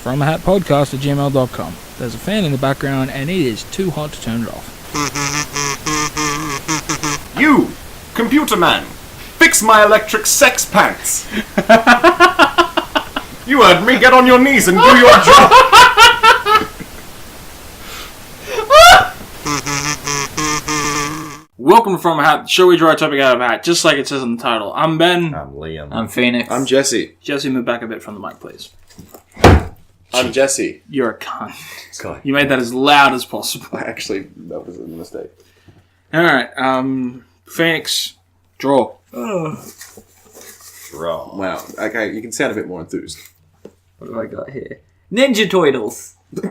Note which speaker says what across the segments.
Speaker 1: fromahatpodcast@gmail.com. There's a fan in the background and it is too hot to turn it off.
Speaker 2: You, computer man, fix my electric sex pants. You heard me. Get on your knees and do your job.
Speaker 1: Welcome to From a Hat, the show we draw a topic out of a hat, just like it says in the title. I'm Ben.
Speaker 3: I'm Liam.
Speaker 4: I'm Phoenix.
Speaker 2: I'm Jesse.
Speaker 1: Jesse, move back a bit from the mic, please.
Speaker 2: I'm Jesse.
Speaker 1: You're a cunt.
Speaker 3: God.
Speaker 1: You made that as loud as possible.
Speaker 2: Actually, that was a mistake.
Speaker 1: Alright, Phoenix, draw.
Speaker 3: Draw.
Speaker 2: Wow. Okay, you can sound a bit more enthused.
Speaker 4: What have I got here? Ninja Turtles.
Speaker 2: Is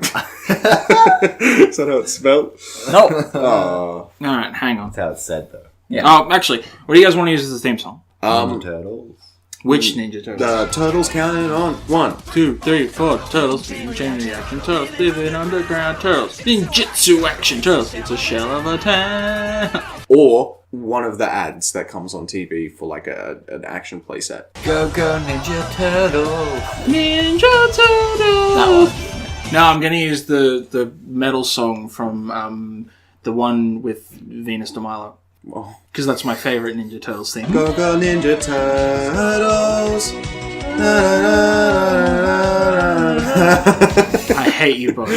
Speaker 2: that how it's spelled?
Speaker 4: Nope.
Speaker 2: Oh.
Speaker 1: Alright, hang on.
Speaker 3: That's how it's said, though.
Speaker 4: Yeah.
Speaker 1: Oh, actually, what do you guys want to use as the theme song?
Speaker 3: Turtles.
Speaker 1: Which Ninja Turtles?
Speaker 2: The turtles counting on 1,
Speaker 1: 2, 3, 4 turtles, changing the action turtles, living underground turtles, ninjutsu action turtles. It's a shell of a town.
Speaker 2: or one of the ads that comes on TV for like an action playset.
Speaker 4: Go Ninja Turtles.
Speaker 1: Ninja Turtles.
Speaker 4: That one.
Speaker 1: No, I'm gonna use the metal song from the one with Venus de Milo.
Speaker 2: Oh.
Speaker 1: Because that's my favorite Ninja Turtles theme.
Speaker 2: Go Ninja Turtles.
Speaker 1: I hate you both.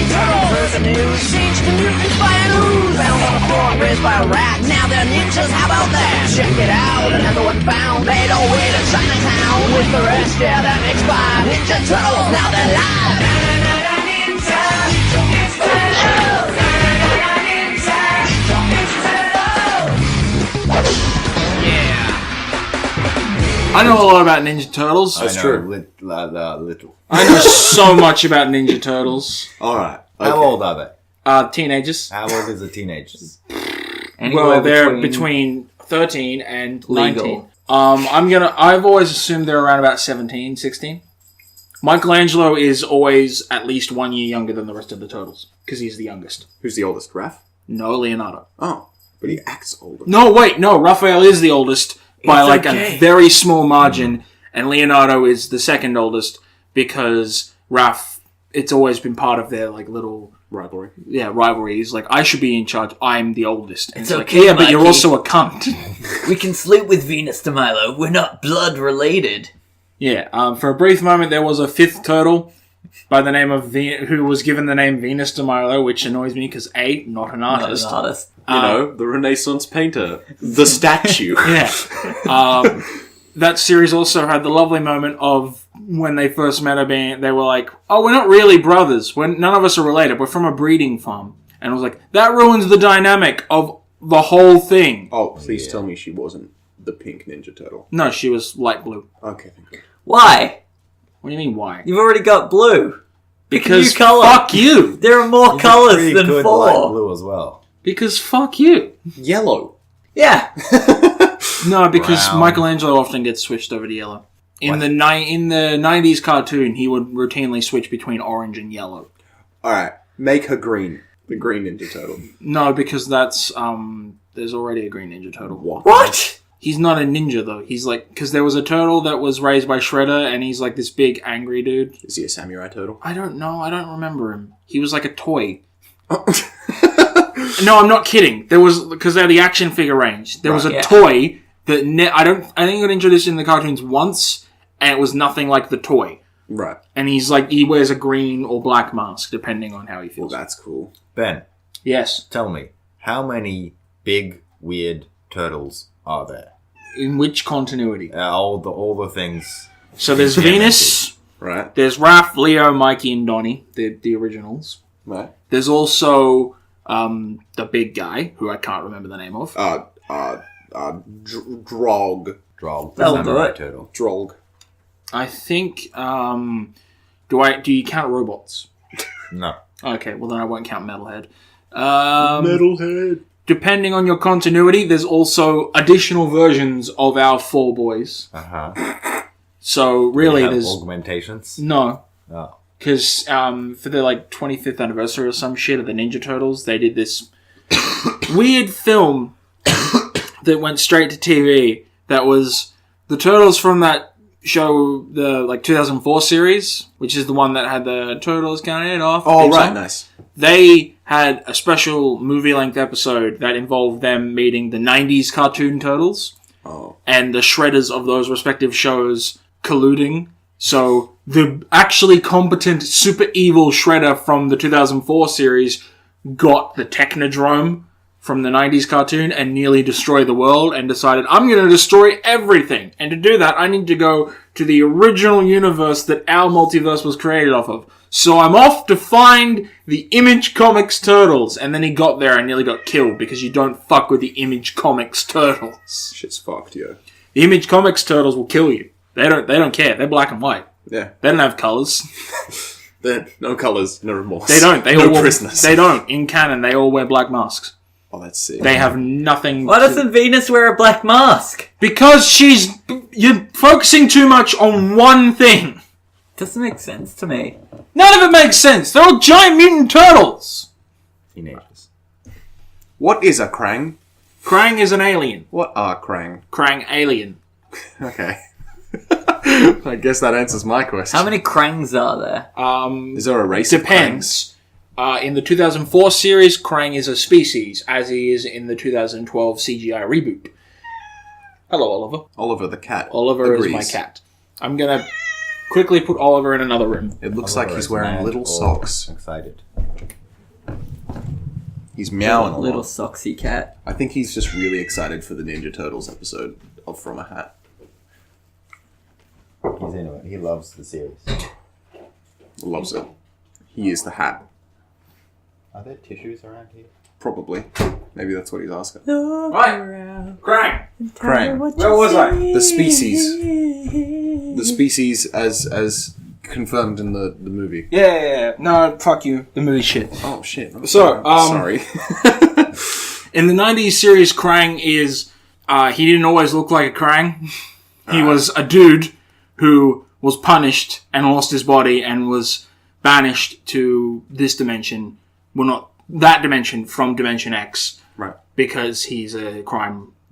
Speaker 5: Turtles! The news changed to mutants by an ooze. Found on the floor, raised by a rat. Now they're ninjas, how about that? Check it out, another one found. Made a way to Chinatown. With the rest, yeah, that makes 5 Ninja Turtles. Now they're live.
Speaker 1: I know a lot about Ninja Turtles.
Speaker 2: That's true.
Speaker 3: Little.
Speaker 1: I know so much about Ninja Turtles.
Speaker 2: Alright. Okay.
Speaker 3: How old are they?
Speaker 1: Teenagers.
Speaker 3: How old is a teenager?
Speaker 1: Well, they're between 13 and
Speaker 4: Legal.
Speaker 1: 19. I've always assumed they're around about 17, 16. Michelangelo is always at least 1 year younger than the rest of the Turtles, because he's the youngest.
Speaker 2: Who's the oldest? Raph?
Speaker 1: No, Leonardo.
Speaker 2: Oh. But he acts older.
Speaker 1: No, wait, no, Raphael is the oldest by
Speaker 4: It's
Speaker 1: like
Speaker 4: okay.
Speaker 1: a very small margin, and Leonardo is the second oldest because Raph, it's always been part of their like little
Speaker 2: Rivalry.
Speaker 1: rivalry. He's like, I should be in charge. I'm the oldest. And
Speaker 4: It's
Speaker 1: like,
Speaker 4: okay,
Speaker 1: yeah, but you're
Speaker 4: Mikey.
Speaker 1: also a cunt.
Speaker 4: We can sleep with Venus de Milo. We're not blood related.
Speaker 1: Yeah. For a brief moment, there was a fifth turtle by the name of who was given the name Venus de Milo, which annoys me because not an artist.
Speaker 4: Not an artist.
Speaker 2: You know, the Renaissance painter. The statue.
Speaker 1: Yeah. That series also had the lovely moment of when they first met they were like, oh, we're not really brothers. None of us are related. We're from a breeding farm. And I was like, that ruins the dynamic of the whole thing.
Speaker 2: Oh, please tell me she wasn't the pink Ninja Turtle.
Speaker 1: No, she was light blue.
Speaker 2: Okay, thank you.
Speaker 4: Why?
Speaker 1: What do you mean, why?
Speaker 4: You've already got blue.
Speaker 1: Because
Speaker 4: New colour.
Speaker 1: fuck you.
Speaker 4: There are more colours
Speaker 3: Pretty
Speaker 4: than
Speaker 3: good
Speaker 4: 4.
Speaker 3: light blue as well.
Speaker 1: Because fuck you.
Speaker 2: Yellow.
Speaker 4: Yeah.
Speaker 1: No, because
Speaker 3: Brown.
Speaker 1: Michelangelo often gets switched over to yellow. In the 90s cartoon, he would routinely switch between orange and yellow.
Speaker 2: Alright, make her green. The green Ninja Turtle.
Speaker 1: No, because that's there's already a green Ninja Turtle.
Speaker 4: What?
Speaker 1: He's not a ninja though. He's like, because there was a turtle that was raised by Shredder, and he's like this big angry dude.
Speaker 2: Is he a samurai turtle?
Speaker 1: I don't know. I don't remember him. He was like a toy. No, I'm not kidding. There was, because they're the action figure range. There was a toy that I think it got introduced in the cartoons once, and it was nothing like the toy.
Speaker 2: Right.
Speaker 1: And he's like, he wears a green or black mask depending on how he
Speaker 2: Well,
Speaker 1: feels.
Speaker 2: that's cool.
Speaker 3: Ben,
Speaker 1: Yes.
Speaker 3: tell me, how many big, weird turtles are there?
Speaker 1: In which continuity?
Speaker 3: All the things.
Speaker 1: So there's Venus.
Speaker 2: Right.
Speaker 1: There's Raph, Leo, Mikey, and Donnie, the originals.
Speaker 2: Right.
Speaker 1: There's also the big guy, who I can't remember the name of.
Speaker 2: Drog.
Speaker 3: Drog.
Speaker 4: That'll
Speaker 3: The
Speaker 4: do
Speaker 3: samurai
Speaker 4: it.
Speaker 3: turtle.
Speaker 2: Drog.
Speaker 1: I think, do you count robots?
Speaker 3: No.
Speaker 1: Okay, well then I won't count Metalhead.
Speaker 2: Metalhead.
Speaker 1: Depending on your continuity, there's also additional versions of our 4 boys.
Speaker 3: Uh-huh.
Speaker 1: So really
Speaker 3: Have
Speaker 1: there's...
Speaker 3: augmentations?
Speaker 1: No.
Speaker 3: Oh.
Speaker 1: Because for the 25th anniversary or some shit of the Ninja Turtles, they did this weird film that went straight to TV that was The Turtles from that show, the 2004 series, which is the one that had the Turtles counting it off.
Speaker 2: Oh, right, nice.
Speaker 1: They had a special movie-length episode that involved them meeting the 90s cartoon Turtles.
Speaker 2: Oh.
Speaker 1: And the shredders of those respective shows colluding. So the actually competent, super evil shredder from the 2004 series got the Technodrome from the 90s cartoon and nearly destroyed the world and decided, I'm going to destroy everything. And to do that, I need to go to the original universe that our multiverse was created off of. So I'm off to find the Image Comics Turtles. And then he got there and nearly got killed because you don't fuck with the Image Comics Turtles.
Speaker 2: Shit's fucked, yo.
Speaker 1: The Image Comics Turtles will kill you. They don't care. They're black and white.
Speaker 2: Yeah.
Speaker 1: They don't have colours.
Speaker 2: No colours, no remorse.
Speaker 1: They don't.
Speaker 2: No prisoners.
Speaker 1: They don't. In canon, they all wear black masks.
Speaker 2: Oh, that's sick.
Speaker 1: They have nothing.
Speaker 4: Why doesn't Venus wear a black mask?
Speaker 1: Because you're focusing too much on one thing.
Speaker 4: Doesn't make sense to me.
Speaker 1: None of it makes sense. They're all giant mutant turtles.
Speaker 3: Teenagers.
Speaker 2: What is a Krang?
Speaker 1: Krang is an alien.
Speaker 2: What are Krang?
Speaker 1: Krang alien.
Speaker 2: Okay. I guess that answers my question.
Speaker 4: How many Krangs are there?
Speaker 2: Is there a race
Speaker 1: Depends. In the 2004 series, Krang is a species, as he is in the 2012 CGI reboot. Hello, Oliver.
Speaker 2: Oliver the cat.
Speaker 1: Oliver
Speaker 2: agrees.
Speaker 1: is my cat. I'm gonna quickly put Oliver in another room.
Speaker 2: It looks
Speaker 3: Oliver
Speaker 2: like he's
Speaker 3: is
Speaker 2: wearing
Speaker 3: mad
Speaker 2: little
Speaker 3: or
Speaker 2: socks.
Speaker 3: Excited.
Speaker 2: He's meowing a
Speaker 4: Little
Speaker 2: lot.
Speaker 4: socksy cat.
Speaker 2: I think he's just really excited for the Ninja Turtles episode of From a Hat.
Speaker 3: He's into it. He loves the series.
Speaker 2: Loves it. He is the hat.
Speaker 3: Are there tissues around here?
Speaker 2: Probably. Maybe that's what he's asking.
Speaker 1: Right. Krang.
Speaker 2: Krang.
Speaker 1: Where was I?
Speaker 2: The species. The species as confirmed in the movie.
Speaker 1: Yeah. No, fuck you. The movie shit.
Speaker 2: Oh, shit. I'm
Speaker 1: So,
Speaker 2: sorry.
Speaker 1: In the 90s series, Krang is... he didn't always look like a Krang. He was a dude who was punished and lost his body and was banished to this dimension. Well, not that dimension, from Dimension X.
Speaker 2: Right.
Speaker 1: Because he's a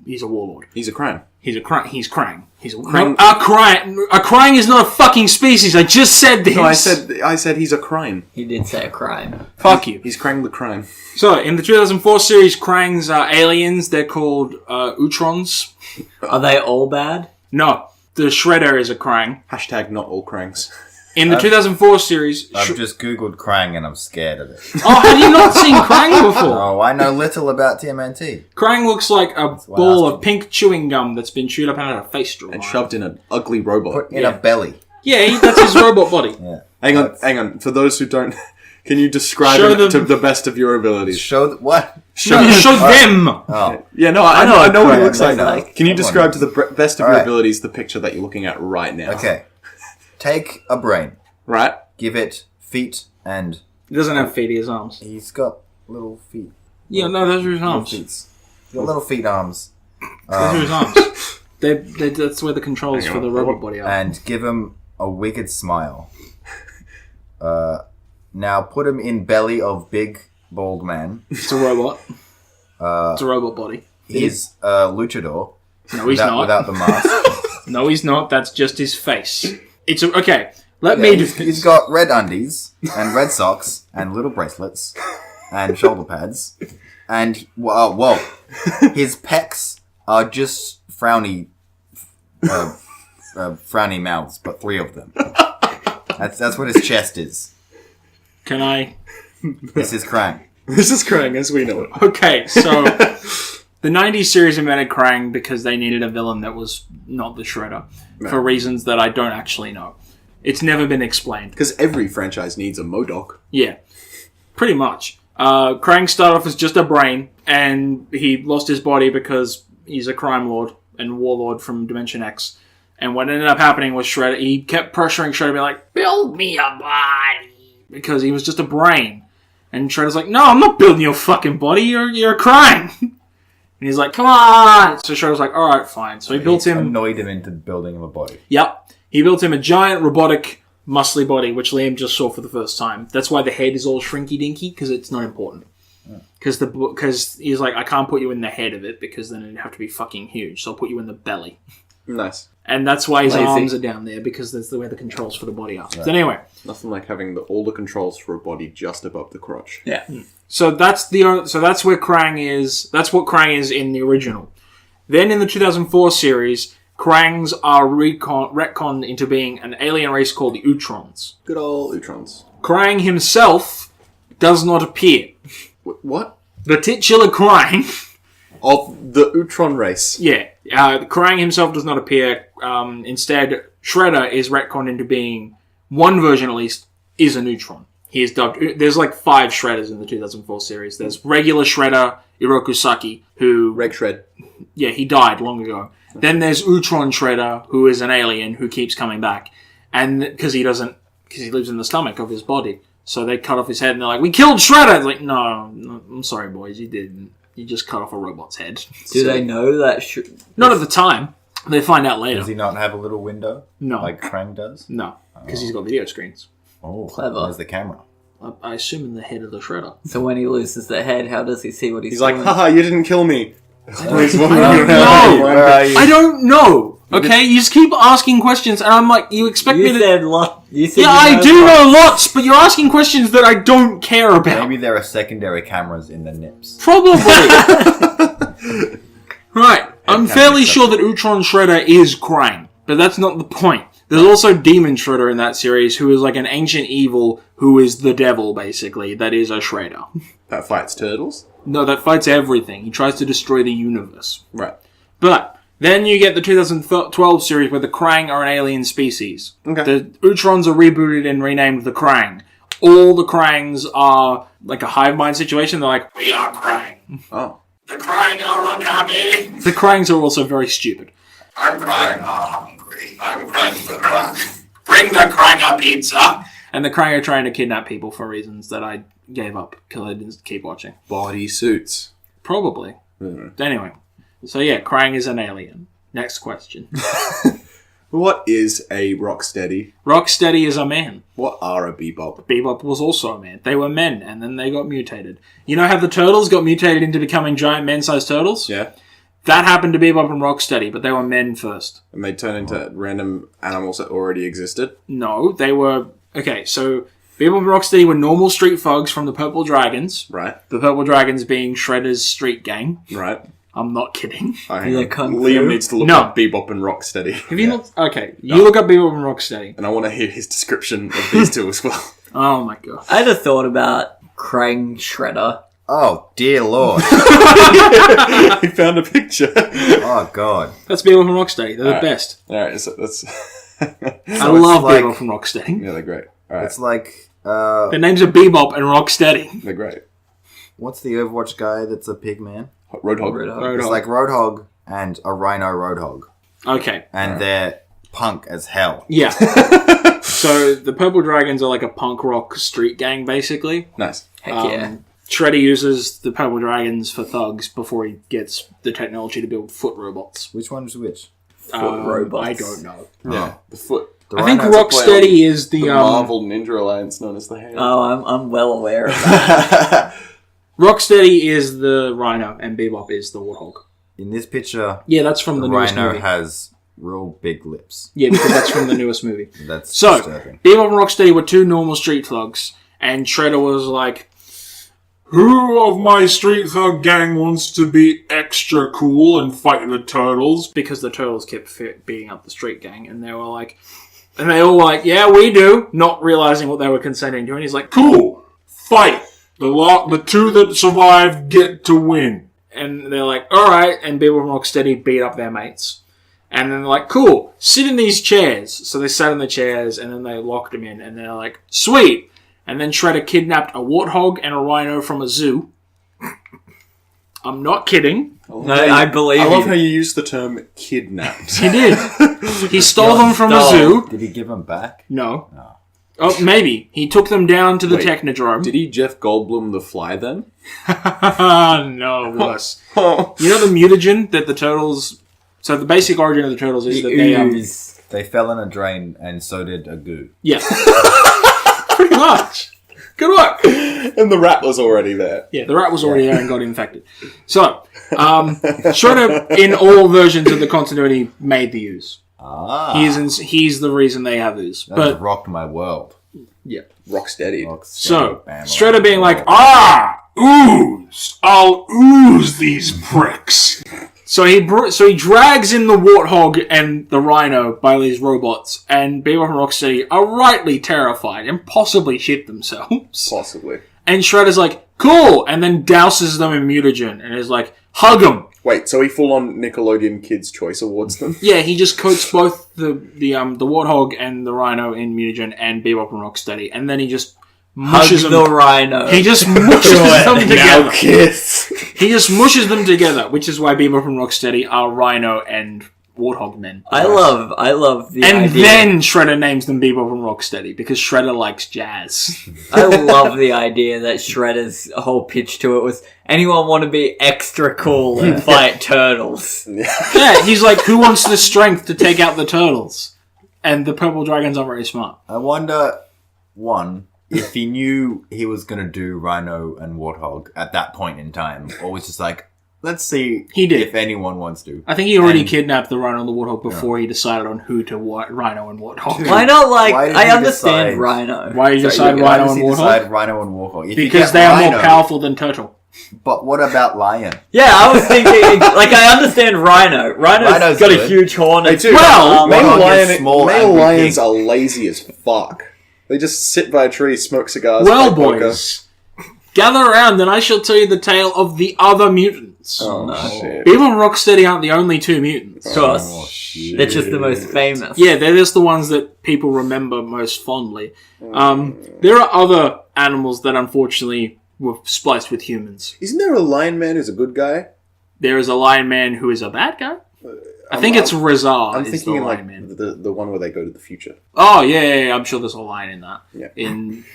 Speaker 1: warlord.
Speaker 2: He's a Krang.
Speaker 1: He's Krang. He's a
Speaker 2: Krang-
Speaker 1: No, a Krang. A Krang is not a fucking species. I just said this.
Speaker 2: No, I said he's a Krang.
Speaker 4: He did say a crime.
Speaker 1: Fuck you.
Speaker 2: He's Krang the Krang.
Speaker 1: So, in the 2004 series, Krangs are aliens. They're called Utrons.
Speaker 4: Are they all bad?
Speaker 1: No, the Shredder is a Krang.
Speaker 2: Hashtag not all Krangs.
Speaker 1: In the 2004 give it feet and... He doesn't have feet, he has arms.
Speaker 3: He's got little feet.
Speaker 1: Yeah, no, those are his
Speaker 3: Little
Speaker 1: arms.
Speaker 3: feet. He's got little feet arms.
Speaker 1: Those are his arms. That's where the controls for the robot body are.
Speaker 3: And give him a wicked smile. Now put him in belly of big bald man.
Speaker 1: It's a robot. It's a robot body.
Speaker 3: He's a luchador.
Speaker 1: No, he's not.
Speaker 3: Without the mask.
Speaker 1: No, he's not. That's just his face. Okay.
Speaker 3: He's got red undies and red socks and little bracelets and shoulder pads. And, his pecs are just frowny mouths, but 3 of them. That's what his chest is.
Speaker 1: Can I...
Speaker 3: This is Krang.
Speaker 2: This is Krang as we know it.
Speaker 1: Okay, so... The 90s series invented Krang because they needed a villain that was not the Shredder.
Speaker 2: No.
Speaker 1: For reasons that I don't actually know. It's never been explained.
Speaker 2: Because every franchise needs a MODOK.
Speaker 1: Yeah, pretty much. Krang started off as just a brain, and he lost his body because he's a crime lord and warlord from Dimension X. And what ended up happening was Shredder, he kept pressuring Shredder to be like, build me a body! Because he was just a brain. And Shredder's like, no, I'm not building your fucking body, you're a Krang! And he's like, come on! So Shredder's like, alright, fine. So he built him...
Speaker 3: Annoyed him into building him a body.
Speaker 1: Yep. He built him a giant, robotic, muscly body, which Liam just saw for the first time. That's why the head is all shrinky-dinky, because it's not important. Because he's like, I can't put you in the head of it, because then it'd have to be fucking huge, so I'll put you in the belly.
Speaker 2: Nice.
Speaker 1: And that's why his
Speaker 4: Lazy.
Speaker 1: arms are down there, because that's where the controls for the body are. So anyway,
Speaker 2: Nothing like having all the controls for a body just above the crotch.
Speaker 4: Yeah.
Speaker 1: so that's where Krang is. That's what Krang is in the original. Then in the 2004 series, Krangs are retconned into being an alien race called the Utrons.
Speaker 2: Good old Utrons.
Speaker 1: Krang himself does not appear.
Speaker 2: What?
Speaker 1: The titular Krang,
Speaker 2: Of the Utron race.
Speaker 1: Krang himself does not appear. Instead, Shredder is retconned into being, one version at least, is a Neutron. He is dubbed... There's like 5 Shredders in the 2004 series. There's regular Shredder, Iroku Saki, who...
Speaker 2: Reg Shred.
Speaker 1: Yeah, he died long ago. Then there's Utron Shredder, who is an alien who keeps coming back. And because he lives in the stomach of his body. So they cut off his head and they're like, we killed Shredder! It's like, no, I'm sorry, boys, you didn't. You just cut off a robot's head.
Speaker 4: Do they know that?
Speaker 1: Not at the time. They find out later.
Speaker 3: Does he not have a little window?
Speaker 1: No.
Speaker 3: Like Krang does?
Speaker 1: No, because he's got video screens.
Speaker 3: Oh,
Speaker 4: Clever.
Speaker 3: Where's the camera?
Speaker 1: I assume in the head of the Shredder.
Speaker 4: So when he loses the head, how does he see what
Speaker 2: He's
Speaker 4: doing?
Speaker 2: like, haha, you didn't kill me. He's walking
Speaker 1: I don't
Speaker 2: around.
Speaker 1: know.
Speaker 3: Where are you?
Speaker 1: I don't know. Okay, you just keep asking questions, and I'm like, you expect me
Speaker 4: You
Speaker 1: to...
Speaker 4: said lot. You said
Speaker 1: Yeah,
Speaker 4: you
Speaker 1: I do know lots, but you're asking questions that I don't care about.
Speaker 3: Maybe there are secondary cameras in the nips.
Speaker 1: Probably. Right. I'm fairly sure that Utron Shredder is Krang, but that's not the point. There's also Demon Shredder in that series, who is like an ancient evil who is the devil, basically, that is a Shredder.
Speaker 2: That fights turtles?
Speaker 1: No, that fights everything. He tries to destroy the universe.
Speaker 2: Right.
Speaker 1: But then you get the 2012 series where the Krang are an alien species.
Speaker 2: Okay.
Speaker 1: The Utrons are rebooted and renamed the Krang. All the Krangs are like a hive mind situation. They're like, we are Krang.
Speaker 2: Oh.
Speaker 1: The Krang are unhappy. The Krangs are also very stupid. I'm Krang hungry. I'm Krang the Krang. Bring the Krang a pizza. And the Krang are trying to kidnap people for reasons that I gave up because I didn't keep watching.
Speaker 2: Body suits.
Speaker 1: Probably. Anyway. So yeah, Krang is an alien. Next question.
Speaker 2: What is a Rocksteady?
Speaker 1: Rocksteady is a man.
Speaker 2: What are a Bebop?
Speaker 1: Bebop was also a man. They were men, and then they got mutated. You know how the turtles got mutated into becoming giant man-sized turtles?
Speaker 2: Yeah.
Speaker 1: That happened to Bebop and Rocksteady, but they were men first.
Speaker 2: And they turn into random animals that already existed?
Speaker 1: No, they were... Okay, so Bebop and Rocksteady were normal street thugs from the Purple Dragons.
Speaker 2: Right.
Speaker 1: The Purple Dragons being Shredder's street gang.
Speaker 2: Right.
Speaker 1: I'm not kidding.
Speaker 2: Oh,
Speaker 4: Do they kung fu?
Speaker 2: Liam needs to look
Speaker 1: No.
Speaker 2: up Bebop and Rocksteady.
Speaker 1: Have you not... Okay, you look up Bebop and Rocksteady.
Speaker 2: And I want to hear his description of these two as well.
Speaker 1: Oh my god.
Speaker 4: I had a thought about Krang Shredder.
Speaker 3: Oh, dear lord.
Speaker 2: He found a picture.
Speaker 3: Oh, God.
Speaker 1: That's Bebop and Rocksteady. They're the
Speaker 2: Alright.
Speaker 1: best.
Speaker 2: Alright, so that's...
Speaker 1: I love
Speaker 3: like-
Speaker 1: Bebop and Rocksteady.
Speaker 2: yeah, they're great. Alright,
Speaker 3: It's like,
Speaker 1: Their names are Bebop and Rocksteady.
Speaker 2: they're great.
Speaker 3: what's the Overwatch guy that's a pig man?
Speaker 2: Roadhog.
Speaker 1: Roadhog.
Speaker 3: It's like Roadhog and a Rhino Roadhog.
Speaker 1: Okay.
Speaker 3: And they're punk as hell.
Speaker 1: Yeah. So the Purple Dragons are like a punk rock street gang, basically.
Speaker 2: Nice.
Speaker 4: Heck yeah.
Speaker 1: Shredder uses the Purple Dragons for thugs before he gets the technology to build foot robots.
Speaker 3: Which one's which?
Speaker 4: robots.
Speaker 1: I don't know.
Speaker 2: Yeah, the foot.
Speaker 3: The
Speaker 1: I think
Speaker 3: Rhinos are
Speaker 1: Rocksteady is the...
Speaker 2: The Marvel Ninja Alliance known as the Hand.
Speaker 4: Oh, I'm well aware of that.
Speaker 1: Rocksteady is the Rhino and Bebop is the Warthog.
Speaker 3: In this picture,
Speaker 1: Yeah, that's from the
Speaker 3: the
Speaker 1: newest
Speaker 3: Rhino
Speaker 1: movie.
Speaker 3: has real big lips.
Speaker 1: Yeah, because that's from the newest movie.
Speaker 3: That's
Speaker 1: So,
Speaker 3: disturbing.
Speaker 1: Bebop and Rocksteady were two normal street thugs, and Shredder was like, who of my street thug gang wants to be extra cool and fight the turtles? Because the turtles kept beating up the street gang, and they were like, and they all were like, yeah, we do, not realizing what they were consenting to, and he's like, cool, fight. The two that survive get to win. And they're like, alright, and Bebop and Rocksteady beat up their mates. And then they're like, cool, sit in these chairs. So they sat in the chairs, and then they locked them in, and they're like, sweet. And then Shredder kidnapped a warthog and a rhino from a zoo. I'm not kidding.
Speaker 4: No, I believe
Speaker 2: I love
Speaker 4: you.
Speaker 2: how you use the term kidnapped.
Speaker 1: He did. He stole them from a
Speaker 4: Stole.
Speaker 1: zoo.
Speaker 3: Did he give them back?
Speaker 1: No. Oh, maybe. He took them down to the
Speaker 2: Wait,
Speaker 1: Technodrome.
Speaker 2: Did he Jeff Goldblum the Fly then?
Speaker 1: No, worse. You know the mutagen that the turtles... So the basic origin of the turtles is that they...
Speaker 3: They fell in a drain, and so did a goo.
Speaker 1: Yeah. Pretty much. Good work.
Speaker 2: And the rat was already there.
Speaker 1: Yeah, the rat was already there and got infected. So, Shredder, in all versions of the continuity, made the ooze. He's the reason they have ooze.
Speaker 3: That
Speaker 1: But
Speaker 3: rocked my world.
Speaker 1: yeah.
Speaker 2: Rocksteady.
Speaker 1: So, Shredder being like, ooze! I'll ooze these pricks. So he drags in the Warthog and the Rhino by these robots, and Bebop and Rocksteady are rightly terrified and possibly shit themselves.
Speaker 2: Possibly.
Speaker 1: And Shredder's like, cool! And then douses them in mutagen, and is like, hug them!
Speaker 2: Wait, so he full-on Nickelodeon Kids' Choice Awards them?
Speaker 1: Yeah, he just coats both the Warthog and the Rhino in mutagen and Bebop and Rocksteady, and then he just mushes
Speaker 4: Hug
Speaker 1: them.
Speaker 4: the rhino.
Speaker 1: He just mushes them together.
Speaker 2: Now kiss!
Speaker 1: He just mushes them together, which is why Bebop and Rocksteady are Rhino and Warthog men.
Speaker 4: I love the
Speaker 1: And
Speaker 4: idea.
Speaker 1: then Shredder names them Bebop and Rocksteady, because Shredder likes jazz.
Speaker 4: I love the idea that Shredder's whole pitch to it was, anyone want to be extra cool and fight turtles?
Speaker 1: Yeah, he's like, who wants the strength to take out the turtles? And the purple dragons are very smart.
Speaker 3: I wonder, one, if he knew he was going to do Rhino and Warthog at that point in time, or was just like, let's see
Speaker 1: He did.
Speaker 3: if anyone wants to.
Speaker 1: I think he already
Speaker 3: And-
Speaker 1: kidnapped the Rhino and the Warthog before he decided on who to Rhino and Warthog.
Speaker 4: Why not, like,
Speaker 3: Why did
Speaker 4: I
Speaker 3: he
Speaker 4: understand
Speaker 3: decide-
Speaker 4: Rhino.
Speaker 1: Why did you decide
Speaker 3: Why
Speaker 1: Rhino
Speaker 3: does
Speaker 1: and
Speaker 3: he
Speaker 1: Warthog?
Speaker 3: decide Rhino and Warthog? If you
Speaker 1: Because
Speaker 3: get
Speaker 1: they are
Speaker 3: Rhino,
Speaker 1: more powerful than Turtle.
Speaker 3: But what about Lion?
Speaker 4: Yeah, I was thinking, like, I understand Rhino. Rhino's got a
Speaker 3: good.
Speaker 4: huge horn.
Speaker 2: They
Speaker 4: And
Speaker 2: do.
Speaker 1: Well,
Speaker 2: male,
Speaker 3: Warthog is small,
Speaker 2: male
Speaker 3: angry
Speaker 2: lions
Speaker 3: pig.
Speaker 2: are lazy as fuck. They just sit by a tree, smoke cigars,
Speaker 1: Well,
Speaker 2: play poker.
Speaker 1: boys, gather around and I shall tell you the tale of the other mutants.
Speaker 2: Oh, shit.
Speaker 1: Bebop and Rocksteady aren't the only two mutants.
Speaker 4: of course.
Speaker 3: Oh, shit.
Speaker 4: They're just the most famous.
Speaker 1: Yeah, they're just the ones that people remember most fondly. There are other animals that unfortunately were spliced with humans.
Speaker 2: Isn't there a lion man who's a good guy?
Speaker 1: There is a lion man who is a bad guy. I think it's Rizar.
Speaker 2: I'm
Speaker 1: is
Speaker 2: thinking
Speaker 1: the
Speaker 2: in
Speaker 1: lion
Speaker 2: like
Speaker 1: man.
Speaker 2: the one where they go to the future.
Speaker 1: Oh yeah, I'm sure there's a lion in that.
Speaker 2: Yeah.
Speaker 1: In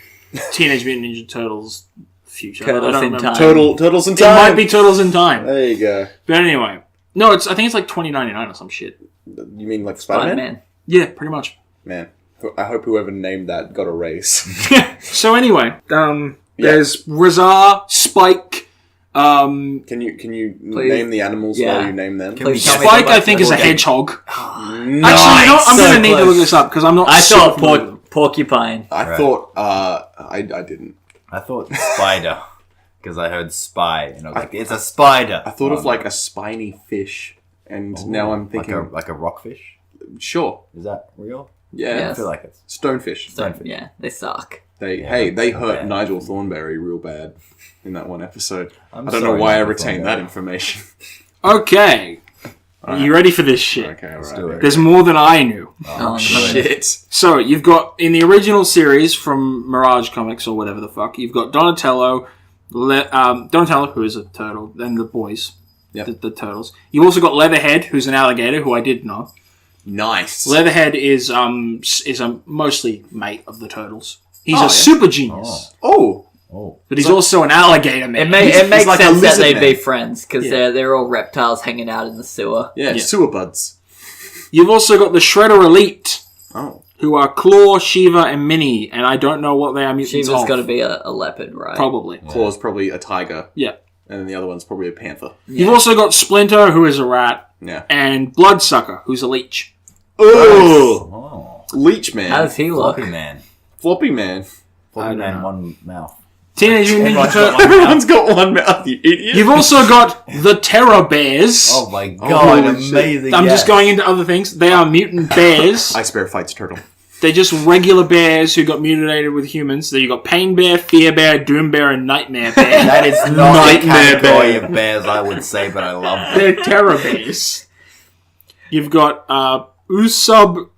Speaker 1: Teenage Mutant Ninja Turtles future.
Speaker 4: Turtles
Speaker 1: I don't
Speaker 4: in
Speaker 1: remember.
Speaker 4: Time.
Speaker 2: Turtles in
Speaker 1: It
Speaker 2: time.
Speaker 1: might be Turtles in Time.
Speaker 2: There you go.
Speaker 1: But anyway, no, I think it's like 2099 or some shit.
Speaker 2: You mean like Spider-Man?
Speaker 4: Spider-Man.
Speaker 1: Yeah, pretty much.
Speaker 2: Man, I hope whoever named that got a raise.
Speaker 1: So anyway, there's Rizar, Spike.
Speaker 2: Can you name the animals
Speaker 4: Yeah.
Speaker 2: while you name them?
Speaker 4: Please tell me
Speaker 1: Spike,
Speaker 4: about
Speaker 1: I think, is a
Speaker 4: Porky.
Speaker 1: hedgehog.
Speaker 2: Nice.
Speaker 1: Actually, you know what? I'm
Speaker 4: So
Speaker 1: going to need to
Speaker 4: close.
Speaker 1: look this up because I'm not.
Speaker 4: I
Speaker 1: super
Speaker 4: thought
Speaker 1: familiar with them.
Speaker 4: porcupine.
Speaker 2: I thought I didn't.
Speaker 3: I thought spider, because I heard spy, and I was like, it's a spider.
Speaker 2: I thought of like a spiny fish, and now I'm thinking
Speaker 3: like a rockfish.
Speaker 2: sure,
Speaker 3: Is that real?
Speaker 2: yeah,
Speaker 3: I
Speaker 4: Yes.
Speaker 3: feel like it's
Speaker 2: stonefish.
Speaker 3: stonefish.
Speaker 4: Yeah, they suck.
Speaker 2: They hurt
Speaker 3: bad.
Speaker 2: Nigel Thornberry real bad in that one episode.
Speaker 3: I'm
Speaker 2: I don't know
Speaker 3: sorry,
Speaker 2: why I
Speaker 3: Nigel
Speaker 2: retained that
Speaker 3: Thornberry.
Speaker 2: information.
Speaker 1: Okay. Are you ready for this shit?
Speaker 2: Okay,
Speaker 3: Let's
Speaker 2: alright.
Speaker 3: do it.
Speaker 1: There's more than I knew.
Speaker 4: Oh,
Speaker 2: Shit.
Speaker 1: So, you've got, in the original series from Mirage Comics or whatever the fuck, you've got Donatello, Donatello, who is a turtle, and the boys,
Speaker 2: Yep.
Speaker 1: the turtles. You've also got Leatherhead, who's an alligator, who I did know.
Speaker 2: Nice.
Speaker 1: Leatherhead is a mostly mate of the turtles. He's
Speaker 2: Oh,
Speaker 1: a
Speaker 2: yeah.
Speaker 1: super genius,
Speaker 2: Oh,
Speaker 1: but he's also an alligator man.
Speaker 4: It makes
Speaker 2: like a
Speaker 4: sense that
Speaker 2: lizard
Speaker 4: they'd
Speaker 2: man.
Speaker 4: be friends because
Speaker 1: Yeah.
Speaker 4: they're all reptiles hanging out in the sewer.
Speaker 2: yeah,
Speaker 1: Yeah.
Speaker 2: sewer buds.
Speaker 1: You've also got the Shredder Elite,
Speaker 2: Oh,
Speaker 1: who are Claw, Shiva, and Minnie, and I don't know what they are mutants
Speaker 4: Shiva's
Speaker 1: of.
Speaker 4: got to be a leopard, right?
Speaker 1: Probably.
Speaker 2: Claw's probably a tiger,
Speaker 1: Yeah.
Speaker 2: and then the other one's probably a panther.
Speaker 1: You've also got Splinter, who is a rat,
Speaker 2: Yeah.
Speaker 1: and Bloodsucker, who's a leech.
Speaker 2: Oh,
Speaker 3: Oh,
Speaker 2: Leech Man.
Speaker 4: How does he look?
Speaker 3: floppy man.
Speaker 2: Floppy Man.
Speaker 3: Floppy
Speaker 1: don't
Speaker 3: man,
Speaker 1: know.
Speaker 3: one mouth.
Speaker 1: Teenage Mutant Ninja
Speaker 3: Everyone's got
Speaker 1: Turtles.
Speaker 2: Everyone's got one mouth, you idiot.
Speaker 1: You've also got the Terror Bears.
Speaker 3: Oh my god,
Speaker 2: holy shit.
Speaker 3: amazing!
Speaker 1: I'm just
Speaker 3: yes.
Speaker 1: going into other things. They are mutant bears.
Speaker 2: Ice Bear fights Turtle.
Speaker 1: They're just regular bears who got mutated with humans. So you got Pain Bear, Fear Bear, Doom Bear, and Nightmare Bear.
Speaker 3: That is not a
Speaker 2: Nightmare
Speaker 3: category
Speaker 2: bear.
Speaker 3: of bears, I would say, but I love them.
Speaker 1: They're terror bears. You've got Usopp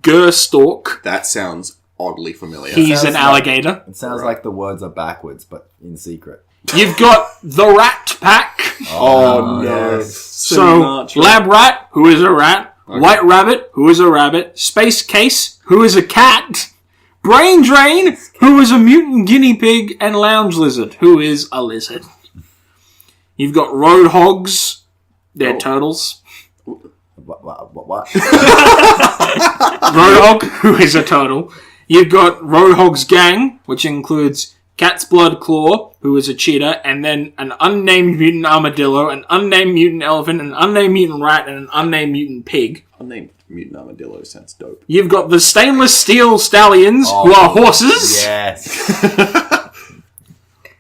Speaker 1: Gerstalk.
Speaker 2: That sounds oddly familiar.
Speaker 1: He's
Speaker 3: sounds
Speaker 1: an
Speaker 3: like-
Speaker 1: alligator.
Speaker 3: It sounds like the words are backwards, but in secret.
Speaker 1: You've got the Rat Pack.
Speaker 2: Oh, no.
Speaker 3: yes.
Speaker 1: So, Lab Rat, who is a rat. White Rabbit, who is a rabbit. Space Case, who is a cat. Brain Drain, who is a mutant guinea pig. And Lounge Lizard, who is a lizard. You've got Road Hogs. They're turtles.
Speaker 3: What?
Speaker 1: Roadhog, who is a turtle. You've got Roadhog's gang, which includes Cat's Blood Claw, who is a cheetah, and then an unnamed mutant armadillo, an unnamed mutant elephant, an unnamed mutant rat, and an unnamed mutant pig.
Speaker 2: Unnamed mutant armadillo sounds dope.
Speaker 1: You've got the stainless steel stallions, who are horses.
Speaker 3: Yes.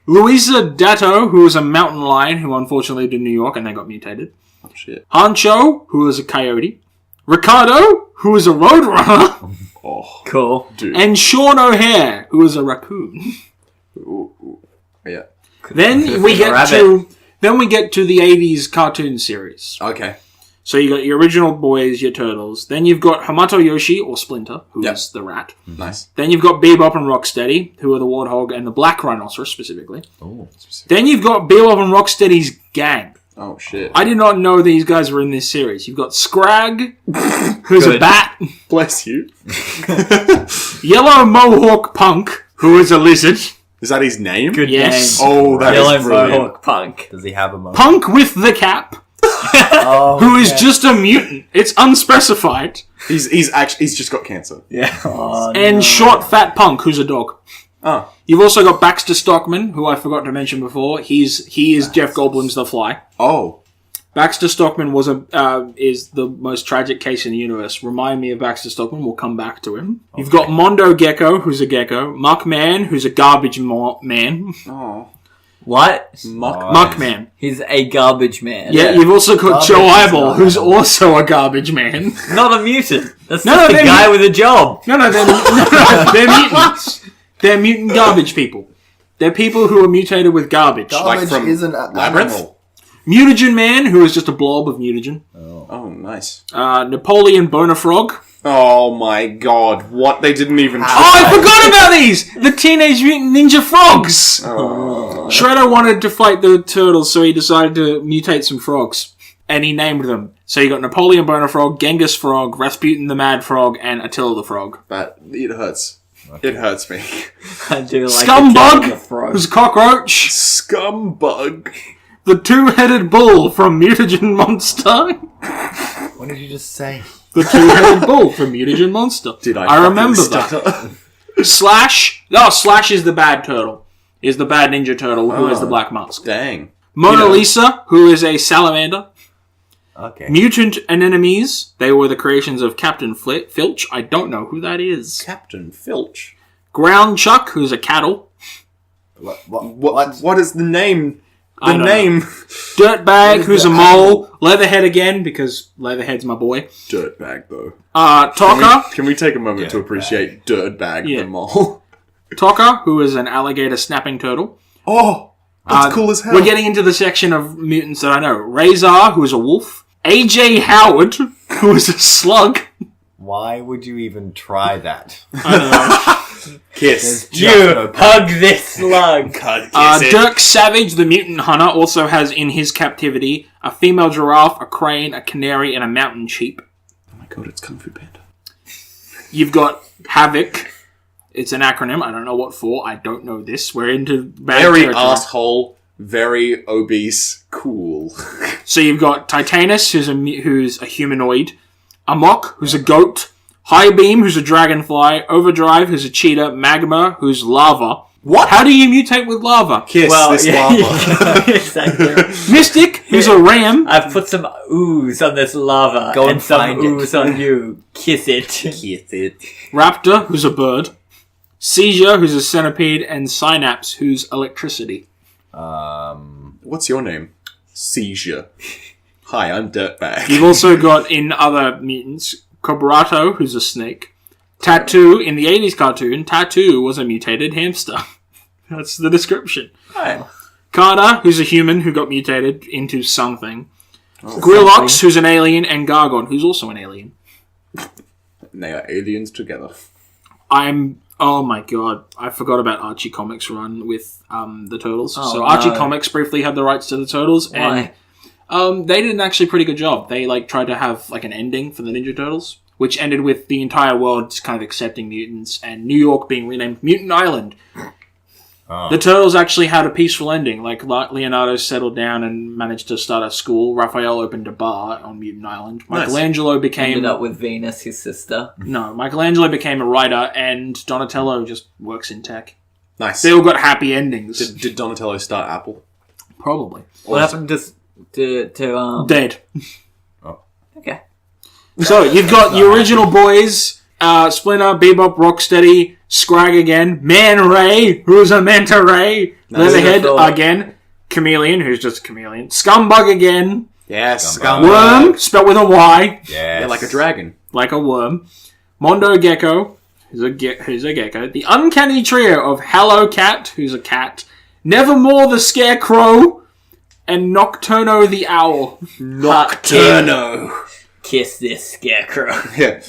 Speaker 1: Louisa Datto, who is a mountain lion, who unfortunately lived in New York, and they got mutated.
Speaker 2: Oh, shit.
Speaker 1: Hancho, who is a coyote. Ricardo, who is a roadrunner.
Speaker 2: Oh,
Speaker 4: Cool.
Speaker 2: dude.
Speaker 1: And Sean O'Hare, who is a raccoon.
Speaker 2: Ooh. Yeah.
Speaker 1: Then we get to the 80s cartoon series.
Speaker 2: Okay.
Speaker 1: So you got your original boys, your turtles. Then you've got Hamato Yoshi, or Splinter, who is the rat.
Speaker 2: Nice.
Speaker 1: Then you've got Bebop and Rocksteady, who are the warthog and the black rhinoceros, specifically.
Speaker 3: Oh.
Speaker 1: Then you've got Bebop and Rocksteady's gang.
Speaker 2: Oh, shit.
Speaker 1: I did not know these guys were in this series. You've got Scrag, who's a
Speaker 4: Good.
Speaker 1: bat.
Speaker 2: Bless you.
Speaker 1: Yellow Mohawk Punk, who is a lizard.
Speaker 2: Is that his name?
Speaker 4: Good
Speaker 1: Yes.
Speaker 4: name.
Speaker 2: Oh, that
Speaker 4: Yellow
Speaker 2: is brilliant.
Speaker 4: Mohawk Punk.
Speaker 3: Does he have a moment?
Speaker 1: Punk with the cap,
Speaker 3: Oh,
Speaker 1: who is just a mutant. It's unspecified.
Speaker 2: He's just got cancer.
Speaker 3: Yeah.
Speaker 4: Oh,
Speaker 1: And Short Fat Punk, who's a dog.
Speaker 2: Oh.
Speaker 1: You've also got Baxter Stockman, who I forgot to mention before. He is Jeff Goldblum's The Fly.
Speaker 2: Oh.
Speaker 1: Baxter Stockman is the most tragic case in the universe. Remind me of Baxter Stockman. We'll come back to him. You've got Mondo Gecko, who's a gecko. Muckman, who's a garbage man.
Speaker 2: Oh.
Speaker 4: What?
Speaker 1: Muckman.
Speaker 4: He's a garbage man.
Speaker 1: Yeah, you've also got
Speaker 3: Garbage
Speaker 1: Joe
Speaker 3: is
Speaker 1: Eyeball,
Speaker 3: not
Speaker 1: who's
Speaker 3: Eyeball.
Speaker 1: also a garbage man.
Speaker 4: Not a mutant. That's
Speaker 1: No,
Speaker 4: just
Speaker 1: no,
Speaker 4: a
Speaker 1: they're
Speaker 4: guy
Speaker 1: mut-
Speaker 4: with a job.
Speaker 1: No, they're mutants. They're mutant garbage people. They're people who are mutated with garbage.
Speaker 3: Garbage
Speaker 2: from
Speaker 3: is an
Speaker 2: Labyrinth?
Speaker 3: animal.
Speaker 1: Mutagen Man, who is just a blob of mutagen.
Speaker 2: Oh, nice.
Speaker 1: Napoleon Bonafrog.
Speaker 2: Oh my god. What? They didn't even
Speaker 1: Oh, I forgot about these! The Teenage Mutant Ninja Frogs!
Speaker 2: Oh.
Speaker 1: Shredder wanted to fight the turtles, so he decided to mutate some frogs. And he named them. So you got Napoleon Bonafrog, Genghis Frog, Rasputin the Mad Frog, and Attila the Frog.
Speaker 2: But it hurts. It hurts me.
Speaker 4: I do like the
Speaker 1: Scumbug,
Speaker 4: frog.
Speaker 1: who's a cockroach.
Speaker 2: Scumbug.
Speaker 1: The two-headed bull from Mutagen Monster.
Speaker 3: What did you just say?
Speaker 1: The two-headed bull from Mutagen Monster.
Speaker 2: Did I
Speaker 1: remember
Speaker 2: fucking
Speaker 1: that.
Speaker 2: stutter?
Speaker 1: Slash. No, Slash is the bad turtle. Is the bad ninja turtle who has the black mask.
Speaker 2: Dang.
Speaker 1: Mona
Speaker 2: You know.
Speaker 1: Lisa, who is a salamander.
Speaker 3: Okay.
Speaker 1: Mutant Anemones. They were the creations of Captain Filch. I don't know who that is.
Speaker 2: Captain Filch.
Speaker 1: Ground Chuck, who's a cattle.
Speaker 2: What is the name?
Speaker 1: I
Speaker 2: The
Speaker 1: don't
Speaker 2: name.
Speaker 1: Dirtbag,
Speaker 3: is
Speaker 1: who's
Speaker 3: the
Speaker 1: a mole. Leatherhead again, because Leatherhead's my boy.
Speaker 2: Dirtbag, though.
Speaker 1: Toka.
Speaker 2: Can we take a moment to appreciate Dirtbag
Speaker 1: Yeah.
Speaker 2: the mole?
Speaker 1: Toka, who is an alligator snapping turtle.
Speaker 2: Oh, that's cool as hell.
Speaker 1: We're getting into the section of mutants that I know. Razor, who is a wolf. AJ Howard, who is a slug.
Speaker 3: Why would you even try that?
Speaker 1: I don't know.
Speaker 2: Kiss.
Speaker 4: You hug this slug.
Speaker 1: Dirk Savage, the mutant hunter, also has in his captivity a female giraffe, a crane, a canary, and a mountain sheep.
Speaker 2: Oh my god, it's Kung Fu Panda.
Speaker 1: You've got Havoc. It's an acronym. I don't know what for. I don't know this. We're into bad
Speaker 2: Very
Speaker 1: territory.
Speaker 2: asshole, very obese, cool.
Speaker 1: So you've got Titanus, who's a humanoid. Amok, who's a goat. High Beam, who's a dragonfly. Overdrive, who's a cheetah. Magma, who's lava.
Speaker 2: What?
Speaker 1: How do you mutate with lava?
Speaker 2: Kiss this lava.
Speaker 4: Exactly.
Speaker 1: Mystic, who's a ram.
Speaker 4: I've put some ooze on this lava
Speaker 3: Go
Speaker 4: and
Speaker 3: and
Speaker 4: some
Speaker 3: find it.
Speaker 4: ooze on you. Kiss it.
Speaker 3: Kiss it.
Speaker 1: Raptor, who's a bird. Seizure, who's a centipede. And Synapse, who's electricity.
Speaker 2: What's your name? Seizure. Hi, I'm Dirtbag.
Speaker 1: You've also got, in other mutants, Cobrato, who's a snake. Tattoo, in the 80s cartoon, Tattoo was a mutated hamster. That's the description.
Speaker 2: Hi.
Speaker 1: Carter, who's a human who got mutated into something. Grillox, who's an alien. And Gargon, who's also an alien.
Speaker 2: They are aliens together.
Speaker 1: Oh my god, I forgot about Archie Comics run with the Turtles.
Speaker 4: Oh,
Speaker 1: so Archie
Speaker 4: no.
Speaker 1: Comics briefly had the rights to the Turtles,
Speaker 4: Why?
Speaker 1: and they did an actually pretty good job. They tried to have an ending for the Ninja Turtles, which ended with the entire world kind of accepting mutants and New York being renamed Mutant Island. The Turtles actually had a peaceful ending. Leonardo settled down and managed to start a school. Raphael opened a bar on Mutant Island.
Speaker 2: Nice.
Speaker 1: Michelangelo became...
Speaker 4: Ended up with Venus, his sister.
Speaker 1: No, Michelangelo became a writer, and Donatello just works in tech.
Speaker 2: Nice.
Speaker 1: They all got happy endings.
Speaker 2: Did Donatello start Apple?
Speaker 1: Probably.
Speaker 4: What happened to
Speaker 1: Dead.
Speaker 4: Okay.
Speaker 1: So, you've got your original boys, Splinter, Bebop, Rocksteady, Scrag again, Man Ray, who's a Manta Ray, Leatherhead again, Chameleon, who's just a chameleon, Scumbug again,
Speaker 2: Yes.
Speaker 1: Worm, spelled with a Y,
Speaker 3: Yes.
Speaker 2: Yeah, like a dragon.
Speaker 1: like a worm, Mondo Gecko, who's a gecko, the uncanny trio of Hello Cat, who's a cat, Nevermore the Scarecrow, and Nocturno the Owl.
Speaker 2: Nocturno.
Speaker 4: Kiss this scarecrow.
Speaker 2: Yeah.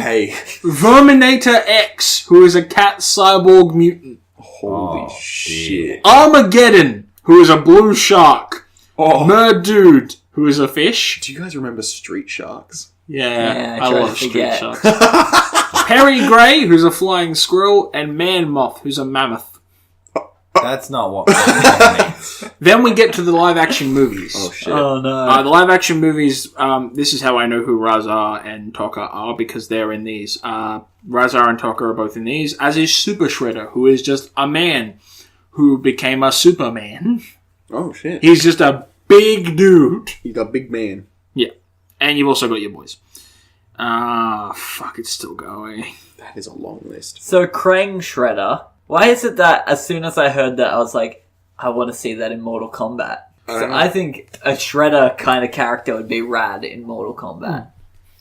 Speaker 2: Hey.
Speaker 1: Verminator X, who is a cat cyborg mutant.
Speaker 2: Holy shit.
Speaker 1: Armageddon, who is a blue shark.
Speaker 2: Oh.
Speaker 1: Merdude, who is a fish.
Speaker 2: Do you guys remember Street Sharks?
Speaker 1: Yeah,
Speaker 4: I
Speaker 1: I
Speaker 4: try
Speaker 1: love
Speaker 4: to
Speaker 1: Street
Speaker 4: forget.
Speaker 1: Sharks. Perry Grey, who's a flying squirrel, and Man Moth, who's a mammoth.
Speaker 3: That's not what means.
Speaker 1: Then we get to the live-action movies.
Speaker 2: Oh shit.
Speaker 4: Oh no.
Speaker 1: The live-action movies, this is how I know who Razar and Tokka are, because they're in these. Razar and Tokka are both in these, as is Super Shredder, who is just a man who became a Superman.
Speaker 2: Oh shit.
Speaker 1: He's just a big dude.
Speaker 2: You got big man.
Speaker 1: Yeah. And you've also got your boys. Fuck, it's still going.
Speaker 2: That is a long list.
Speaker 4: So Krang Shredder. Why is it that as soon as I heard that, I was like, I want to see that in Mortal Kombat. So I think a Shredder kind of character would be rad in Mortal Kombat.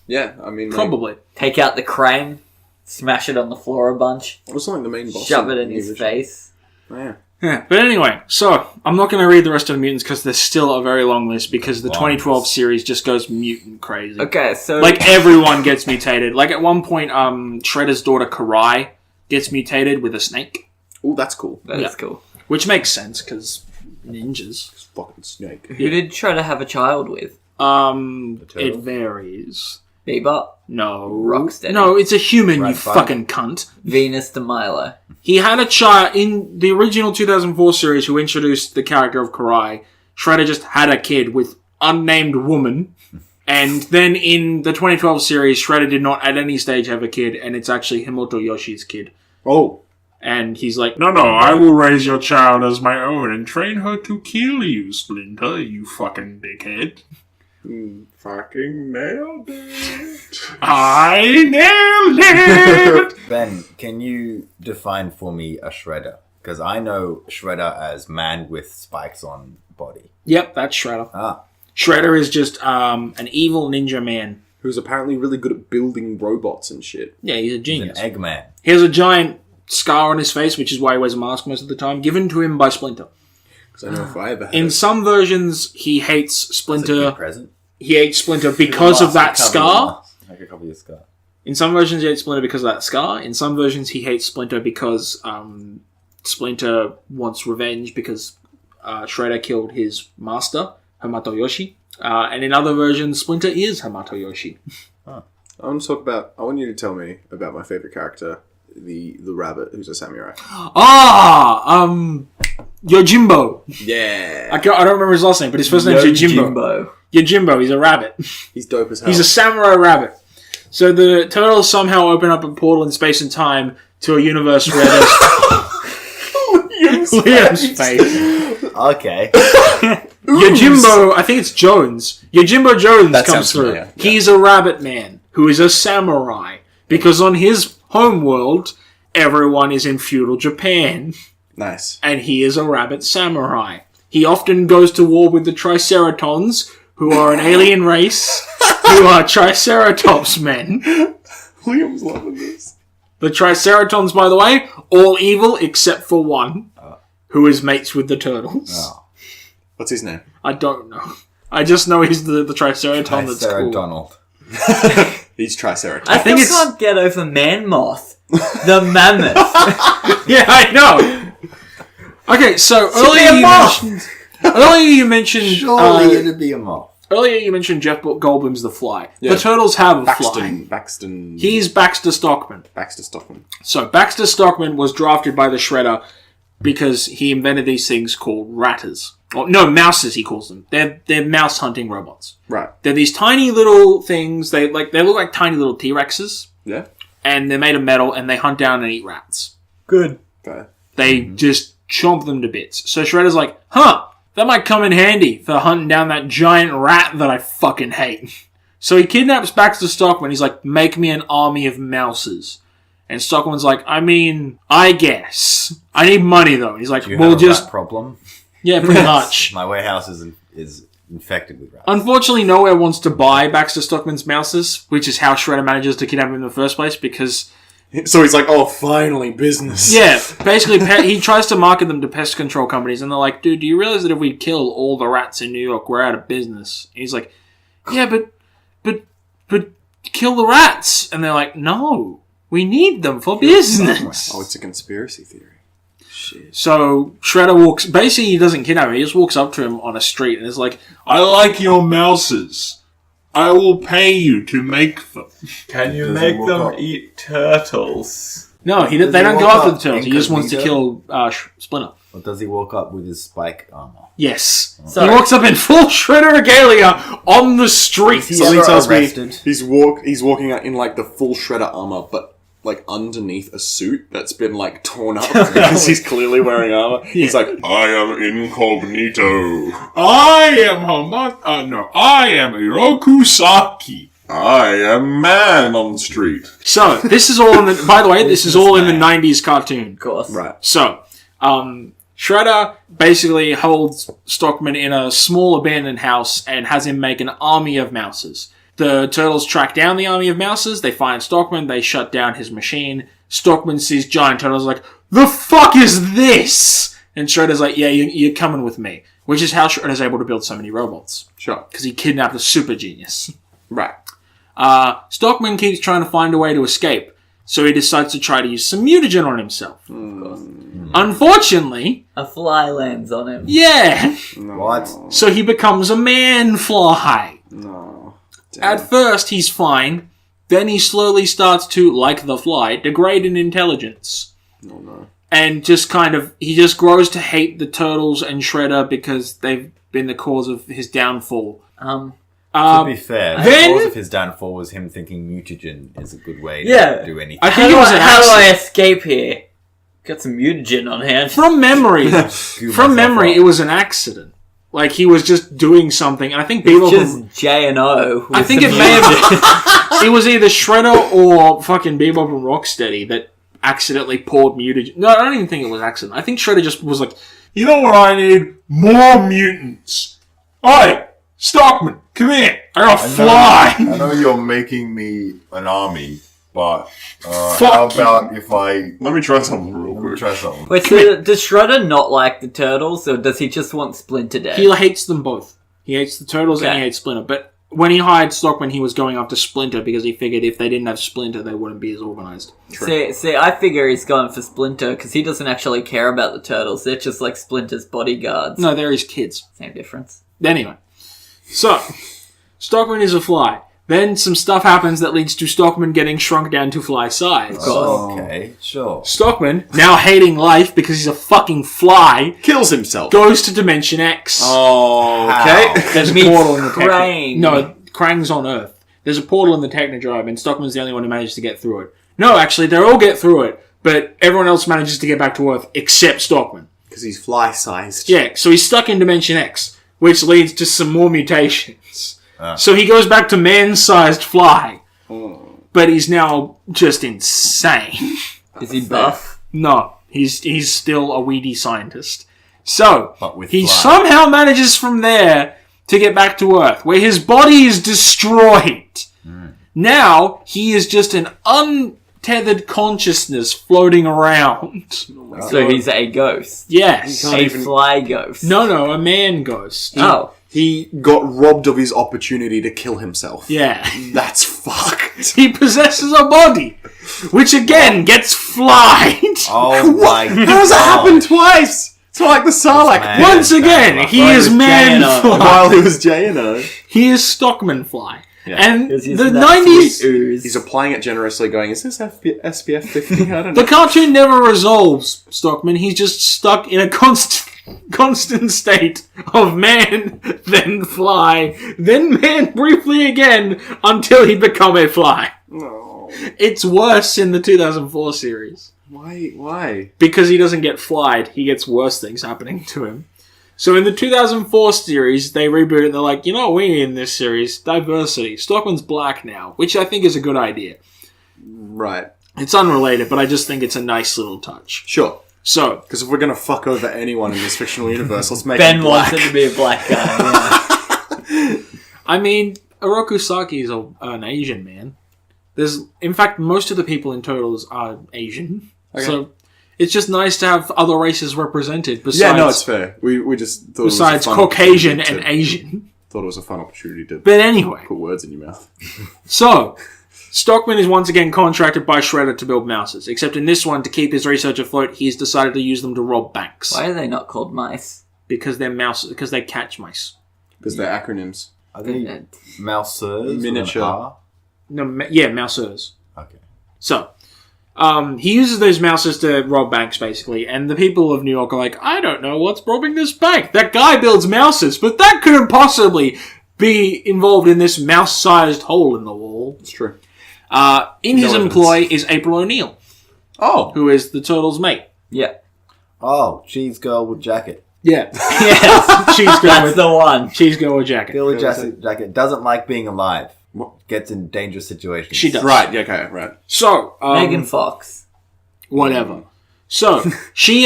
Speaker 2: Yeah, I mean,
Speaker 1: Probably.
Speaker 4: Take out the Krang, smash it on the floor a bunch,
Speaker 2: It was like the main boss.
Speaker 4: shove it in
Speaker 2: the
Speaker 4: his
Speaker 2: original.
Speaker 4: face.
Speaker 2: Yeah.
Speaker 1: Yeah, but anyway, so I'm not going to read the rest of the mutants because there's still a very long list because the 2012 series just goes mutant crazy.
Speaker 4: Okay, so
Speaker 1: Like everyone gets mutated. Like at one point, Shredder's daughter Karai gets mutated with a snake,
Speaker 2: Oh, that's cool.
Speaker 4: that is cool.
Speaker 1: which makes sense because ninjas.
Speaker 2: It's fucking snake.
Speaker 4: Who did Shredder have a child with?
Speaker 1: It
Speaker 3: turtle?
Speaker 1: varies.
Speaker 4: Bebop,
Speaker 1: No,
Speaker 4: Rocksteady.
Speaker 1: No, it's a human.
Speaker 3: Right,
Speaker 1: you
Speaker 3: fine.
Speaker 1: fucking cunt.
Speaker 4: Venus de Milo.
Speaker 1: He had a child in the original 2004 series who introduced the character of Karai. Shredder just had a kid with unnamed woman. And then in the 2012 series, Shredder did not at any stage have a kid, and it's actually Himoto Yoshi's kid.
Speaker 2: Oh.
Speaker 1: And he's like, no, I will raise your child as my own and train her to kill you, Splinter, you fucking dickhead.
Speaker 2: Fucking nailed it.
Speaker 1: I nailed it!
Speaker 3: Ben, can you define for me a Shredder? Because I know Shredder as man with spikes on body.
Speaker 1: Yep, that's Shredder.
Speaker 3: Ah.
Speaker 1: Shredder is just an evil ninja man.
Speaker 2: Who's apparently really good at building robots and shit.
Speaker 1: Yeah, he's a
Speaker 3: He's
Speaker 1: genius.
Speaker 3: an Eggman.
Speaker 1: He has a giant scar on his face, which is why he wears a mask most of the time, given to him by Splinter.
Speaker 2: Because I know if I ever had
Speaker 1: In
Speaker 2: it-
Speaker 1: some versions, he hates
Speaker 3: It's a
Speaker 1: Splinter.
Speaker 3: good present.
Speaker 1: He hates Splinter because of that scar.
Speaker 3: I could cover your scar.
Speaker 1: In some versions, he hates Splinter because of that scar. In some versions, he hates Splinter because Splinter wants revenge because Shredder killed his master, Hamato Yoshi. And in other versions, Splinter is Hamato Yoshi.
Speaker 2: I want you to tell me about my favorite character, the rabbit who's a samurai.
Speaker 1: Yojimbo.
Speaker 2: Yeah.
Speaker 1: I don't remember his last name, but his first name is Yojimbo. Yojimbo, he's a rabbit.
Speaker 2: He's dope as hell.
Speaker 1: He's a samurai rabbit. So the Turtles somehow open up a portal in space and time to a universe where there's Liam's face.
Speaker 3: Okay.
Speaker 1: Yojimbo, I think it's Jones. Yojimbo Jones
Speaker 2: That
Speaker 1: comes
Speaker 2: sounds
Speaker 1: through.
Speaker 2: familiar, yeah.
Speaker 1: He's a rabbit man who is a samurai because on his homeworld, everyone is in feudal Japan,
Speaker 2: nice.
Speaker 1: and he is a rabbit samurai. He often goes to war with the Triceratons, who are an alien race, who are Triceratops men.
Speaker 2: Liam's loving this.
Speaker 1: The Triceratons, by the way, all evil except for one, who is mates with the Turtles.
Speaker 3: Oh.
Speaker 2: What's his name?
Speaker 1: I don't know. I just know he's the Triceraton that's
Speaker 3: Sarah
Speaker 1: cool.
Speaker 3: Donald.
Speaker 2: He's Triceratops.
Speaker 4: I
Speaker 1: think
Speaker 4: still
Speaker 1: it's-
Speaker 4: can't get over Man Moth, the mammoth.
Speaker 1: Yeah, I know. Okay, so earlier you mentioned
Speaker 3: Surely it'd be a moth.
Speaker 1: earlier you mentioned Jeff Goldblum's The Fly.
Speaker 2: Yeah.
Speaker 1: The Turtles have a fly.
Speaker 2: Baxton.
Speaker 1: He's Baxter Stockman.
Speaker 2: Baxter Stockman.
Speaker 1: So Baxter Stockman was drafted by the Shredder because he invented these things called ratters. Or, no, mouses he calls them. They're mouse hunting robots.
Speaker 2: Right.
Speaker 1: They're these tiny little things. They look like tiny little T-Rexes,
Speaker 2: Yeah.
Speaker 1: and they're made of metal, and they hunt down and eat rats.
Speaker 4: Good.
Speaker 2: Okay.
Speaker 1: They just chomp them to bits. So Shredder's like, that might come in handy for hunting down that giant rat that I fucking hate. So he kidnaps Baxter Stockman. He's like, make me an army of mouses. And Stockman's like, I mean, I guess. I need money, though. And he's like,
Speaker 3: Do you
Speaker 1: we'll
Speaker 3: have a
Speaker 1: just...
Speaker 3: rat problem?
Speaker 1: Yeah, pretty much.
Speaker 3: My warehouse is infected with rats.
Speaker 1: Unfortunately, nowhere wants to buy Baxter Stockman's mouses, which is how Shredder manages to kidnap him in the first place, because...
Speaker 2: So he's like, oh, finally, business.
Speaker 1: Yeah, basically, he tries to market them to pest control companies, and they're like, dude, do you realize that if we kill all the rats in New York, we're out of business? And he's like, yeah, but kill the rats. And they're like, no, we need them for business.
Speaker 2: Oh, it's a conspiracy theory. Shit.
Speaker 1: So Shredder walks, basically he doesn't kidnap him, he just walks up to him on a street and is like, I like your mouses. I will pay you to make them.
Speaker 4: Can you
Speaker 3: Does
Speaker 4: make
Speaker 3: he walk
Speaker 4: them
Speaker 3: up?
Speaker 4: eat turtles?
Speaker 1: No, they
Speaker 3: Does
Speaker 1: don't
Speaker 3: he
Speaker 1: go
Speaker 3: walk
Speaker 1: after the
Speaker 3: up
Speaker 1: turtles. He just wants to kill
Speaker 3: incognito?
Speaker 1: Splinter.
Speaker 3: Or does he walk up with his spike armor?
Speaker 1: Yes.
Speaker 4: Sorry.
Speaker 1: He walks up in full Shredder regalia on the street.
Speaker 3: Is he
Speaker 2: Something
Speaker 3: ever
Speaker 2: tells
Speaker 3: arrested?
Speaker 2: me he's walking out in like the full Shredder armor, but like underneath a suit that's been like torn up because he's clearly wearing armor. He's like, I am incognito.
Speaker 1: I am Hiroku Saki.
Speaker 2: I am man on the street.
Speaker 1: So, this is all in the... By the way, this is all in the 90s cartoon.
Speaker 4: Of course.
Speaker 2: Right.
Speaker 1: So, Shredder basically holds Stockman in a small abandoned house and has him make an army of mouses. The Turtles track down the army of mouses, they find Stockman, they shut down his machine. Stockman sees giant turtles like, the fuck is this? And Shredder's like, yeah, you're coming with me. Which is how Shredder's able to build so many robots.
Speaker 2: Sure.
Speaker 1: Because he kidnapped a super genius.
Speaker 2: Right.
Speaker 1: Stockman keeps trying to find a way to escape, so he decides to try to use some mutagen on himself. Unfortunately,
Speaker 4: A fly lands on him.
Speaker 1: yeah,
Speaker 3: What?
Speaker 1: so he becomes a man-fly.
Speaker 2: No.
Speaker 1: At first, he's fine, then he slowly starts to, like the fly, degrade in intelligence.
Speaker 2: Oh, no.
Speaker 1: And he just grows to hate the Turtles and Shredder because they've been the cause of his downfall.
Speaker 3: To be fair,
Speaker 1: then-
Speaker 3: the cause of his downfall was him thinking mutagen is a good way
Speaker 4: Yeah.
Speaker 3: to do anything.
Speaker 1: I think it was an
Speaker 4: How do I
Speaker 1: accident.
Speaker 4: escape here? Got some mutagen on hand.
Speaker 1: From memory,
Speaker 3: Screw myself up.
Speaker 1: it was an accident. Like, he was just doing something, and I think Beaver...
Speaker 4: Just J and O.
Speaker 1: I think it may have... It was either Shredder or fucking Bebop and Rocksteady that accidentally poured mutagen. No, I don't even think it was accident. I think Shredder just was like, you know what I need? More mutants. Oi, Stockman, come here. I got a fly.
Speaker 6: I know you're making me an army, but
Speaker 1: Fuck
Speaker 6: how about if I
Speaker 2: Let me try something real
Speaker 6: let me
Speaker 2: quick.
Speaker 6: try something?
Speaker 4: Wait, so does Shredder not like the Turtles, or does he just want Splinter dead?
Speaker 1: He hates them both. He hates the Turtles and
Speaker 4: Okay.
Speaker 1: he hates Splinter. But when he hired Stockman, he was going after Splinter because he figured if they didn't have Splinter, they wouldn't be as organized.
Speaker 4: See, I figure he's going for Splinter because he doesn't actually care about the Turtles. They're just like Splinter's bodyguards.
Speaker 1: No, they're his kids.
Speaker 4: Same difference.
Speaker 1: Anyway, so Stockman is a fly. Then some stuff happens that leads to Stockman getting shrunk down to fly size.
Speaker 3: Okay, sure.
Speaker 1: Stockman, now hating life because he's a fucking fly,
Speaker 2: Kills himself.
Speaker 1: goes to Dimension X.
Speaker 2: Oh,
Speaker 3: How?
Speaker 2: okay.
Speaker 1: There's a
Speaker 4: Meets
Speaker 1: portal in the
Speaker 4: Krang.
Speaker 1: No, Krang's on Earth. There's a portal in the Technodrome, and Stockman's the only one who manages to get through it. No, actually, they all get through it, but everyone else manages to get back to Earth except Stockman.
Speaker 2: Because he's fly-sized.
Speaker 1: Yeah, so he's stuck in Dimension X, which leads to some more mutations. So he goes back to man-sized fly. But he's now just insane.
Speaker 4: Is he buff?
Speaker 1: No, he's still a weedy scientist. So,
Speaker 3: But with
Speaker 1: he
Speaker 3: fly.
Speaker 1: somehow manages from there to get back to Earth, where his body is destroyed. Now, he is just an untethered consciousness floating around.
Speaker 4: So he's a ghost.
Speaker 1: Yes.
Speaker 4: A fly ghost.
Speaker 1: No, a man ghost.
Speaker 4: Oh.
Speaker 2: He got robbed of his opportunity to kill himself.
Speaker 1: Yeah.
Speaker 2: That's fucked.
Speaker 1: He possesses a body, which again gets flied.
Speaker 3: Oh my god.
Speaker 2: How does that happen twice? It's not like the Sarlacc.
Speaker 3: man.
Speaker 1: Once again, he is man fly.
Speaker 2: While he was J&O.
Speaker 1: He is Stockman fly. And
Speaker 4: He's
Speaker 1: the
Speaker 4: using that
Speaker 1: 90s,
Speaker 4: sweet ooze.
Speaker 2: He's applying it generously, going, is this SPF 50? I don't
Speaker 1: the
Speaker 2: know.
Speaker 1: cartoon never resolves Stockman. He's just stuck in a constant state of man, then fly, then man briefly again until he become a fly.
Speaker 2: No.
Speaker 1: It's worse in the 2004 series.
Speaker 2: Why?
Speaker 1: Because he doesn't get flied, he gets worse things happening to him. So in the 2004 series, they reboot it. They're like, you know what we need in this series? Diversity. Stockman's black now, which I think is a good idea.
Speaker 2: Right.
Speaker 1: It's unrelated, but I just think it's a nice little touch.
Speaker 2: Sure.
Speaker 1: So,
Speaker 2: because if we're gonna fuck over anyone in this fictional universe, let's make
Speaker 4: Ben
Speaker 2: him black.
Speaker 4: wants him to be a black guy. Yeah.
Speaker 1: I mean, Oroku Saki is an Asian man. In fact, most of the people in Turtles are Asian.
Speaker 2: Okay.
Speaker 1: So, it's just nice to have other races represented. Besides,
Speaker 2: Yeah, no, it's fair. We just thought
Speaker 1: besides
Speaker 2: it was a fun
Speaker 1: Caucasian and
Speaker 2: opportunity
Speaker 1: Asian.
Speaker 2: thought it was a fun opportunity to
Speaker 1: But anyway,
Speaker 2: put words in your mouth.
Speaker 1: so Stockman is once again contracted by Shredder to build mouses. Except in this one, to keep his research afloat, he's decided to use them to rob banks.
Speaker 4: Why are they not called mice?
Speaker 1: Because they're mouses. Because they catch mice.
Speaker 2: Because they're acronyms.
Speaker 3: I think mousers.
Speaker 2: Miniature.
Speaker 1: No, mousers.
Speaker 3: Okay.
Speaker 1: So, he uses those mouses to rob banks, basically, and the people of New York are like, I don't know what's robbing this bank. That guy builds mouses, but that couldn't possibly be involved in this mouse-sized hole in the wall.
Speaker 2: It's true.
Speaker 1: In his employ is April O'Neil,
Speaker 2: Oh.
Speaker 1: who is the Turtles' mate.
Speaker 4: Yeah.
Speaker 3: Oh, cheese girl with jacket.
Speaker 1: Yeah.
Speaker 4: Yes.
Speaker 1: Cheese girl
Speaker 4: That's
Speaker 1: with
Speaker 4: the one.
Speaker 1: cheese girl with jacket.
Speaker 3: Girl with jacket doesn't like being alive.
Speaker 2: What?
Speaker 3: Gets in dangerous situations.
Speaker 1: She does.
Speaker 2: Right, yeah, okay, right.
Speaker 1: So,
Speaker 4: Megan Fox.
Speaker 1: whatever. So, she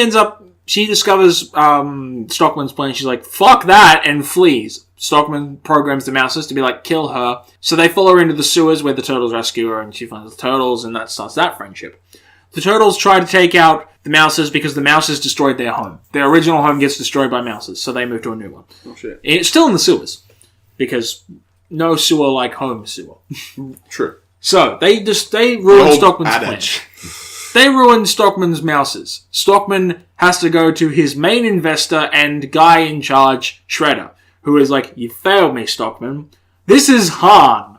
Speaker 1: discovers Stockman's plan. She's like, fuck that, and flees. Stockman programs the mouses to be like, kill her. So they follow her into the sewers where the Turtles rescue her, and she finds the Turtles, and that starts that friendship. The Turtles try to take out the mouses because the mouses destroyed their home. Their original home gets destroyed by mouses, so they move to a new one.
Speaker 2: Oh, shit.
Speaker 1: It's still in the sewers, because no sewer like home sewer.
Speaker 2: True.
Speaker 1: So, they ruin
Speaker 2: Old
Speaker 1: Stockman's plan.
Speaker 2: adage.
Speaker 1: They ruin Stockman's mouses. Stockman has to go to his main investor and guy in charge, Shredder, who is like, you failed me, Stockman. This is Han.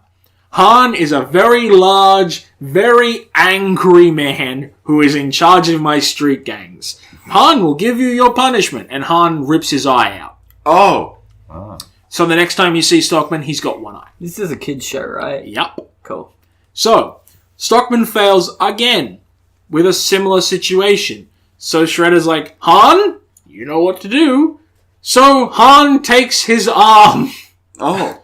Speaker 1: Han is a very large, very angry man who is in charge of my street gangs. Han will give you your punishment, and Han rips his eye out.
Speaker 2: Oh.
Speaker 1: So the next time you see Stockman, he's got one eye.
Speaker 4: This is a kid's show, right?
Speaker 1: Yup.
Speaker 4: Cool.
Speaker 1: So, Stockman fails again with a similar situation. So Shredder's like, Han, you know what to do. So Han takes his arm.
Speaker 2: Oh.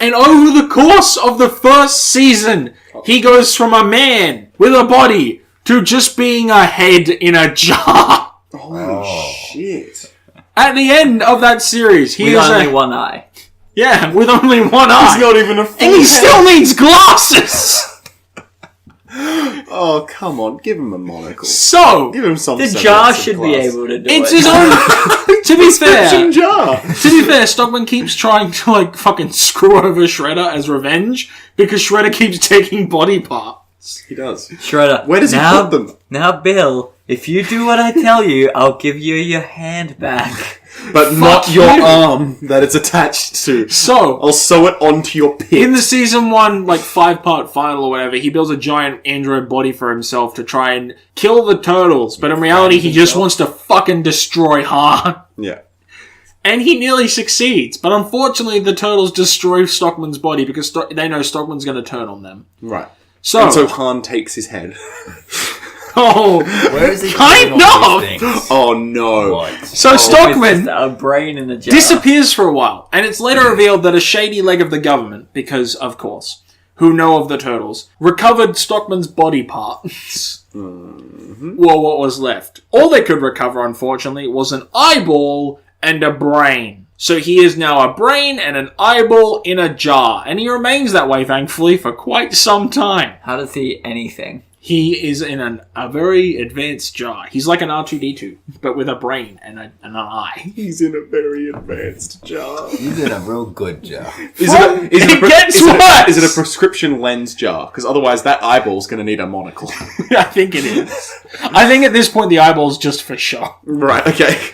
Speaker 1: And over the course of the first season, he goes from a man with a body to just being a head in a jar.
Speaker 2: Holy shit.
Speaker 1: At the end of that series, he
Speaker 4: With
Speaker 1: is
Speaker 4: only one eye.
Speaker 1: Yeah, with only one eye.
Speaker 2: He's not even a full
Speaker 1: and he
Speaker 2: head.
Speaker 1: still needs glasses!
Speaker 2: Oh, come on. Give him a monocle.
Speaker 1: So,
Speaker 2: Give him some
Speaker 4: The
Speaker 2: semblance
Speaker 4: jar
Speaker 2: of
Speaker 4: should be
Speaker 2: class.
Speaker 4: able to do
Speaker 1: it's
Speaker 4: it.
Speaker 1: his own... to be fair...
Speaker 2: jar.
Speaker 1: To be fair, Stockman keeps trying to, like, fucking screw over Shredder as revenge because Shredder keeps taking body parts.
Speaker 2: He does.
Speaker 4: Shredder.
Speaker 2: Where does he
Speaker 4: now,
Speaker 2: put them?
Speaker 4: Now, Bill, if you do what I tell you, I'll give you your hand back.
Speaker 2: But not your
Speaker 1: you.
Speaker 2: arm that it's attached to.
Speaker 1: So,
Speaker 2: I'll sew it onto your pit.
Speaker 1: in the season 1, like, 5-part final or whatever, he builds a giant android body for himself to try and kill the Turtles, but in reality, he just wants to fucking destroy Han.
Speaker 2: Yeah.
Speaker 1: And he nearly succeeds, but unfortunately, the Turtles destroy Stockman's body because they know Stockman's going to turn on them.
Speaker 2: Right.
Speaker 1: So,
Speaker 2: And so Han takes his head.
Speaker 1: oh,
Speaker 3: Where is he
Speaker 1: Kind
Speaker 3: getting all
Speaker 1: of.
Speaker 3: these things?
Speaker 2: Oh no.
Speaker 3: What?
Speaker 1: so
Speaker 4: It's
Speaker 1: Stockman
Speaker 4: just a brain in a jar.
Speaker 1: disappears for a while, and it's later revealed that a shady leg of the government, because, of course, who know of the Turtles, recovered Stockman's body parts. Well, what was left? All they could recover, unfortunately, was an eyeball and a brain. So he is now a brain and an eyeball in a jar, and he remains that way, thankfully, for quite some time.
Speaker 4: How does he eat anything?
Speaker 1: He is in a very advanced jar. He's like an R2-D2, but with a brain and an eye.
Speaker 2: He's in a very advanced jar.
Speaker 3: He's in a real good jar.
Speaker 2: Is it
Speaker 1: gets worse!
Speaker 2: Is it a prescription lens jar? Because otherwise that eyeball's going to need a monocle.
Speaker 1: I think it is. I think at this point the eyeball's just for show.
Speaker 2: Right, okay.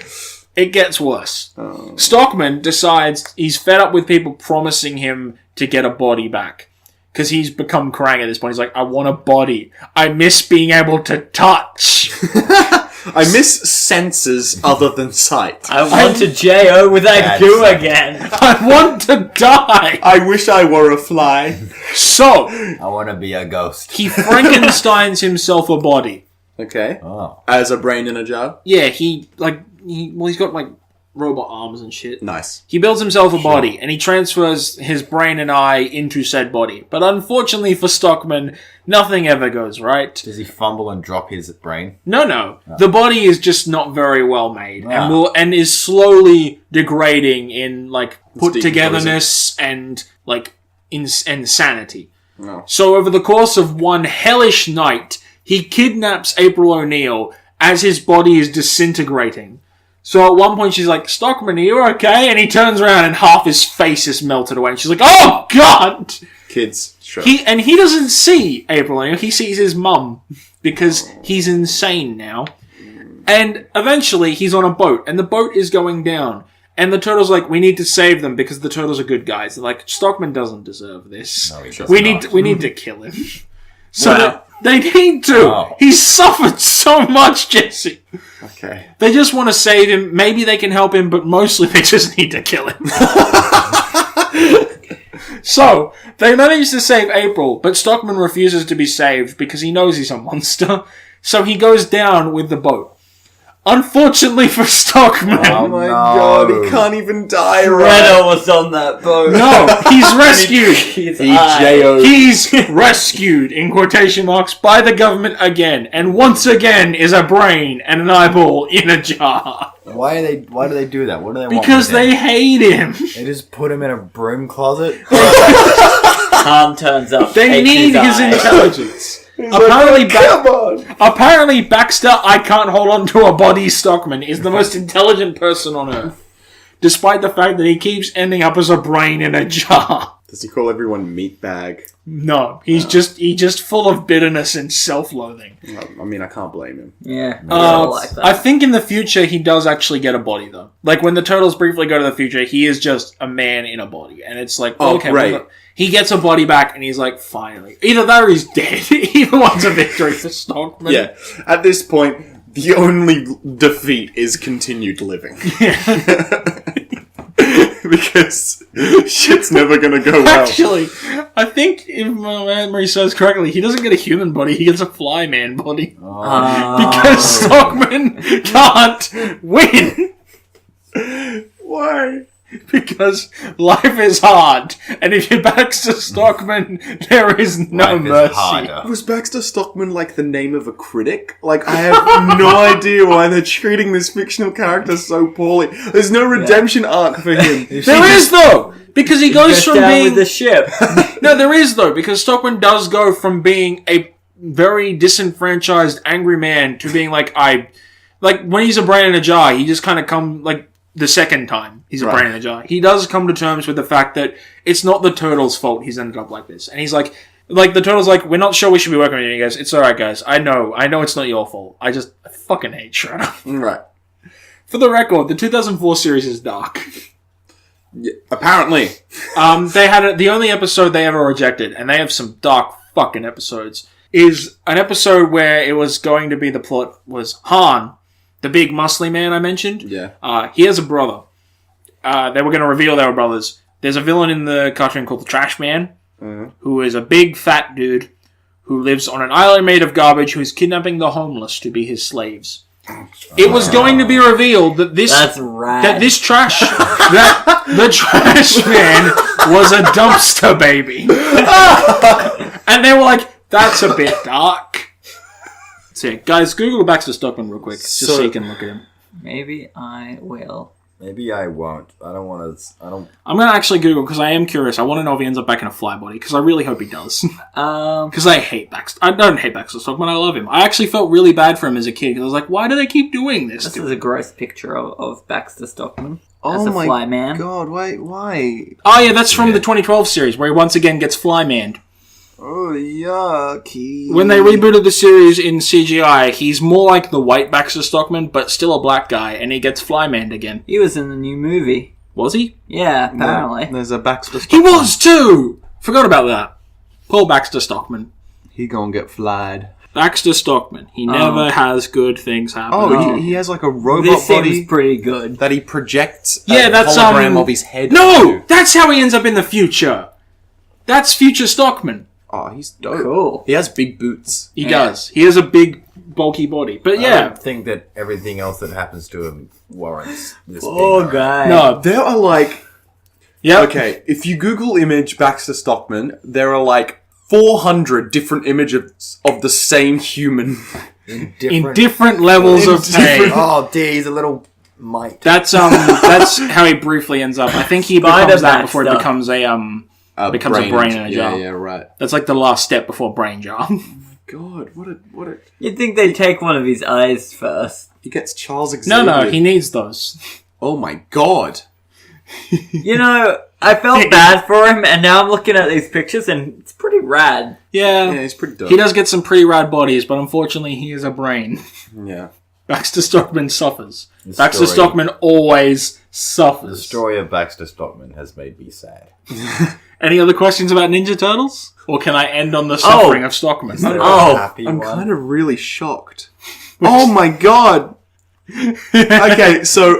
Speaker 1: It gets worse. Stockman decides he's fed up with people promising him to get a body back. Because he's become Krang at this point. He's like, I want a body. I miss being able to touch.
Speaker 2: I miss senses other than sight.
Speaker 4: I want to J.O. with that
Speaker 3: That's
Speaker 4: goo
Speaker 3: it.
Speaker 4: again.
Speaker 1: I want to die.
Speaker 2: I wish I were a fly.
Speaker 1: So,
Speaker 3: I want to be a ghost.
Speaker 1: he Frankensteins himself a body.
Speaker 2: Okay.
Speaker 3: Oh.
Speaker 2: As a brain in a jar?
Speaker 1: Yeah, he's got like robot arms and shit.
Speaker 2: Nice.
Speaker 1: He builds himself a body, and he transfers his brain and eye into said body. But unfortunately for Stockman, nothing ever goes right.
Speaker 3: Does he fumble and drop his brain?
Speaker 1: No. The body is just not very well made,
Speaker 3: Ah.
Speaker 1: and is slowly degrading in like put
Speaker 2: decomposing.
Speaker 1: togetherness and like insanity.
Speaker 2: No.
Speaker 1: So over the course of one hellish night, he kidnaps April O'Neil as his body is disintegrating. So at one point she's like, Stockman, are you okay? And he turns around and half his face is melted away. And she's like, oh, God!
Speaker 2: Kids, sure.
Speaker 1: He doesn't see April O'Neil. He sees his mum because he's insane now. And eventually he's on a boat, and the boat is going down. And the Turtles are like, we need to save them because the Turtles are good guys. They're like, Stockman doesn't deserve this.
Speaker 3: No, he does
Speaker 1: we
Speaker 3: not.
Speaker 1: need to kill him. So
Speaker 2: Wow.
Speaker 1: they need to.
Speaker 3: Wow.
Speaker 1: He's suffered so much, Jesse.
Speaker 2: Okay.
Speaker 1: They just want to save him. Maybe they can help him, but mostly they just need to kill him. So, they manage to save April, but Stockman refuses to be saved because he knows he's a monster. So he goes down with the boat. Unfortunately for Stockman...
Speaker 2: Oh my god, he can't even die right.
Speaker 4: Shredder was on that boat.
Speaker 1: No, he's rescued.
Speaker 4: His
Speaker 2: He
Speaker 4: eye.
Speaker 2: J.O.
Speaker 1: He's rescued, in quotation marks, by the government again. And once again is a brain and an eyeball in a jar.
Speaker 3: Why do they do that? What do they want?
Speaker 1: Because
Speaker 3: with him?
Speaker 1: they hate him.
Speaker 3: They just put him in a broom closet.
Speaker 4: Han turns up.
Speaker 1: They
Speaker 4: takes
Speaker 1: need his
Speaker 4: eye.
Speaker 1: intelligence. Apparently,
Speaker 2: Come on!
Speaker 1: apparently, Baxter, I can't hold on to a body Stockman, is the most intelligent person on Earth. Despite the fact that he keeps ending up as a brain in a jar.
Speaker 2: Does he call everyone meatbag?
Speaker 1: No, he's just full of bitterness and self-loathing.
Speaker 2: I mean, I can't blame him.
Speaker 4: Yeah, I like that.
Speaker 1: I think in the future he does actually get a body though. Like when the Turtles briefly go to the future, he is just a man in a body, and it's like,
Speaker 2: Oh,
Speaker 1: okay,
Speaker 2: great.
Speaker 1: well, he gets a body back, and he's like, finally, either that or he's dead. Either one's a victory for Stockman.
Speaker 2: Yeah, at this point, the only defeat is continued living. Because shit's never gonna go well.
Speaker 1: Actually, I think if my memory serves correctly, he doesn't get a human body; he gets a fly man body because Stockman can't win.
Speaker 2: Why?
Speaker 1: Because life is hard, and if you're Baxter Stockman, there is no
Speaker 3: Life is
Speaker 1: mercy.
Speaker 3: harder.
Speaker 2: Was Baxter Stockman like the name of a critic? Like, I have no idea why they're treating this fictional character so poorly. There's no redemption arc for him.
Speaker 1: There is though, because he goes
Speaker 4: Goes
Speaker 1: from
Speaker 4: down
Speaker 1: being
Speaker 4: with the ship.
Speaker 1: no, there is though, because Stockman does go from being a very disenfranchised, angry man to being like when he's a brain in a jar, he just kind of come like. The second time he's a brain in a jar, he does come to terms with the fact that it's not the Turtles' fault he's ended up like this. And he's like the Turtles like, we're not sure we should be working with you. And he goes, it's alright guys, I know it's not your fault. I fucking hate Shredder.
Speaker 2: Right.
Speaker 1: For the record, the 2004 series is dark.
Speaker 2: Yeah, apparently.
Speaker 1: They had the only episode they ever rejected, and they have some dark fucking episodes, is an episode where it was going to be the plot was Han, the big muscly man I mentioned.
Speaker 2: Yeah.
Speaker 1: He has a brother. They were going to reveal they were brothers. There's a villain in the cartoon called the Trash Man, who is a big fat dude who lives on an island made of garbage, who is kidnapping the homeless to be his slaves. It was going to be revealed that
Speaker 4: That's rad.
Speaker 1: that the Trash Man was a dumpster baby. And they were like, that's a bit dark. So yeah, guys, Google Baxter Stockman real quick, just so you can look at him.
Speaker 4: Maybe I will.
Speaker 3: Maybe I won't. I don't want to.
Speaker 1: I'm going to actually Google, because I am curious. I want to know if he ends up back in a fly body, because I really hope he does. Because I hate Baxter. I don't hate Baxter Stockman, I love him. I actually felt really bad for him as a kid, because I was like, why do they keep doing this?
Speaker 4: This is a gross picture of Baxter Stockman as
Speaker 2: Oh
Speaker 4: a
Speaker 2: my
Speaker 4: fly man.
Speaker 2: god, why?
Speaker 1: Oh yeah, that's from the 2012 series, where he once again gets fly-manned.
Speaker 2: Oh, yucky.
Speaker 1: When they rebooted the series in CGI, he's more like the white Baxter Stockman, but still a black guy, and he gets fly-manned again.
Speaker 4: He was in the new movie.
Speaker 1: Was he?
Speaker 4: Yeah, apparently.
Speaker 2: There's a Baxter
Speaker 1: He
Speaker 2: Stockman.
Speaker 1: was too! Forgot about that. Poor Baxter Stockman.
Speaker 2: He gonna get flied.
Speaker 1: Baxter Stockman. He never has good things happen.
Speaker 2: Oh, he has like a robot
Speaker 4: This
Speaker 2: body
Speaker 4: seems pretty good.
Speaker 2: that he projects
Speaker 1: Yeah,
Speaker 2: a
Speaker 1: that's,
Speaker 2: hologram of his head.
Speaker 1: No!
Speaker 2: onto.
Speaker 1: That's how he ends up in the future. That's future Stockman.
Speaker 2: Oh, he's dope.
Speaker 4: Cool.
Speaker 2: He has big boots.
Speaker 1: He does. He has a big bulky body. But
Speaker 3: I
Speaker 1: yeah,
Speaker 3: don't think that everything else that happens to him warrants this.
Speaker 4: Poor guy.
Speaker 1: no,
Speaker 2: There are like,
Speaker 1: yeah,
Speaker 2: okay, if you Google image Baxter Stockman, there are like 400 different images of the same human.
Speaker 1: in different levels of pain.
Speaker 3: Oh, dear, he's a little mite.
Speaker 1: That's how he briefly ends up. I think he
Speaker 4: Spider
Speaker 1: becomes that
Speaker 4: Baxter.
Speaker 1: before it becomes becomes a brain in a jar.
Speaker 2: Yeah, right.
Speaker 1: That's like the last step before brain jar.
Speaker 2: God, what a...
Speaker 4: You'd think they'd take one of his eyes first.
Speaker 2: He gets Charles Xavier.
Speaker 1: No, he needs those.
Speaker 2: Oh my God.
Speaker 4: You know, I felt bad for him, and now I'm looking at these pictures, and it's pretty rad.
Speaker 1: Yeah,
Speaker 2: Yeah, he's pretty dope.
Speaker 1: he does get some pretty rad bodies, but unfortunately, he is a brain.
Speaker 2: Yeah.
Speaker 1: Baxter Stockman suffers.
Speaker 3: The
Speaker 1: Baxter
Speaker 3: story-
Speaker 1: Stockman always
Speaker 3: The
Speaker 1: suffers.
Speaker 3: story of Baxter Stockman has made me sad.
Speaker 1: Any other questions about Ninja Turtles? Or can I end on the suffering of Stockman?
Speaker 3: There
Speaker 4: Oh,
Speaker 3: a happy
Speaker 2: I'm
Speaker 3: one?
Speaker 2: kind of really shocked. Oh my God. Okay, so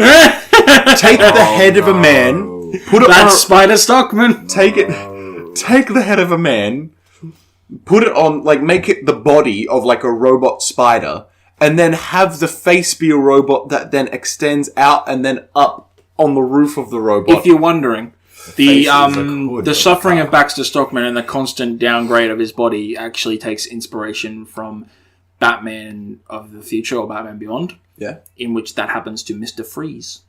Speaker 2: take the head of a man, put it on
Speaker 1: That's
Speaker 2: a,
Speaker 1: Spider Stockman.
Speaker 2: take the head of a man, put it on, like, make it the body of, like, a robot spider, and then have the face be a robot that then extends out and then up on the roof of the robot.
Speaker 1: If you're wondering,
Speaker 3: face is a hood
Speaker 1: the
Speaker 3: of a
Speaker 1: suffering
Speaker 3: car.
Speaker 1: of Baxter Stockman and the constant downgrade of his body actually takes inspiration from Batman of the Future or Batman Beyond,
Speaker 2: Yeah.
Speaker 1: in which that happens to Mr. Freeze.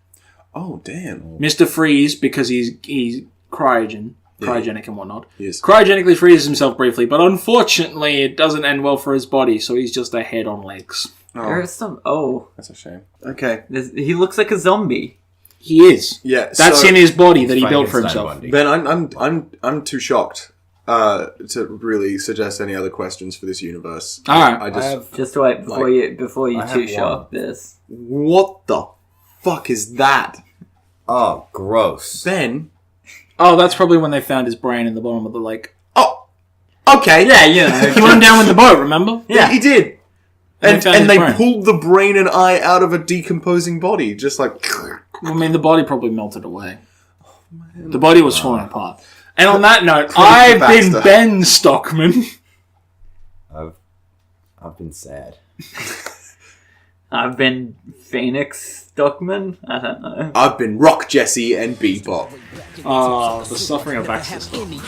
Speaker 2: Oh, damn.
Speaker 1: Mr. Freeze, because he's cryogenic and whatnot,
Speaker 2: Yes.
Speaker 1: cryogenically freezes himself briefly, but unfortunately it doesn't end well for his body, so he's just a head on legs.
Speaker 4: there's some. Oh,
Speaker 2: That's a shame. Okay.
Speaker 4: he looks like a zombie.
Speaker 1: He is.
Speaker 2: Yeah.
Speaker 1: That's
Speaker 2: so,
Speaker 1: in his body that he built for
Speaker 3: Frankenstein
Speaker 1: himself.
Speaker 3: Bundy.
Speaker 2: Ben, I'm too shocked to really suggest any other questions for this universe.
Speaker 1: Alright.
Speaker 2: I
Speaker 3: I
Speaker 2: just
Speaker 3: have,
Speaker 4: Just wait before you
Speaker 3: I have
Speaker 4: two
Speaker 3: one.
Speaker 4: shock this.
Speaker 2: what the fuck is that?
Speaker 3: oh, gross.
Speaker 2: Ben.
Speaker 1: Oh, that's probably when they found his brain in the bottom of the lake.
Speaker 2: Oh. Okay.
Speaker 4: Yeah, you know.
Speaker 1: He went down with the boat, remember?
Speaker 4: Yeah.
Speaker 2: He did.
Speaker 1: And
Speaker 2: And
Speaker 1: they found his
Speaker 2: they
Speaker 1: brain.
Speaker 2: pulled the brain and eye out of a decomposing body, just like.
Speaker 1: I mean, the body probably melted away. The body was falling apart. And on that note, I've been
Speaker 2: Baxter.
Speaker 1: Ben Stockman.
Speaker 3: I've been sad.
Speaker 4: I've been Phoenix Stockman. I don't know.
Speaker 2: I've been Rock Jesse and Bebop.
Speaker 1: Oh, the suffering of Baxter Stockman.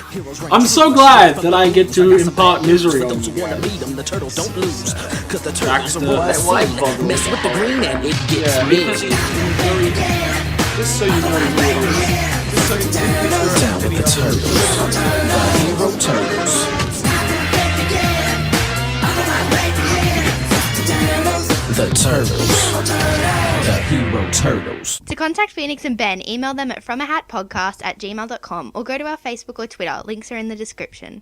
Speaker 1: I'm so glad that I get to impart misery on you guys.
Speaker 5: The turtles don't lose, cause the
Speaker 1: Baxter.
Speaker 5: mess with the green and it gets me.
Speaker 2: Just so you know
Speaker 5: Down with the turtles, the hero turtles. The turtles, the hero turtles.
Speaker 7: To contact Phoenix and Ben, email them at fromahatpodcast@gmail.com or go to our Facebook or Twitter. Links are in the description.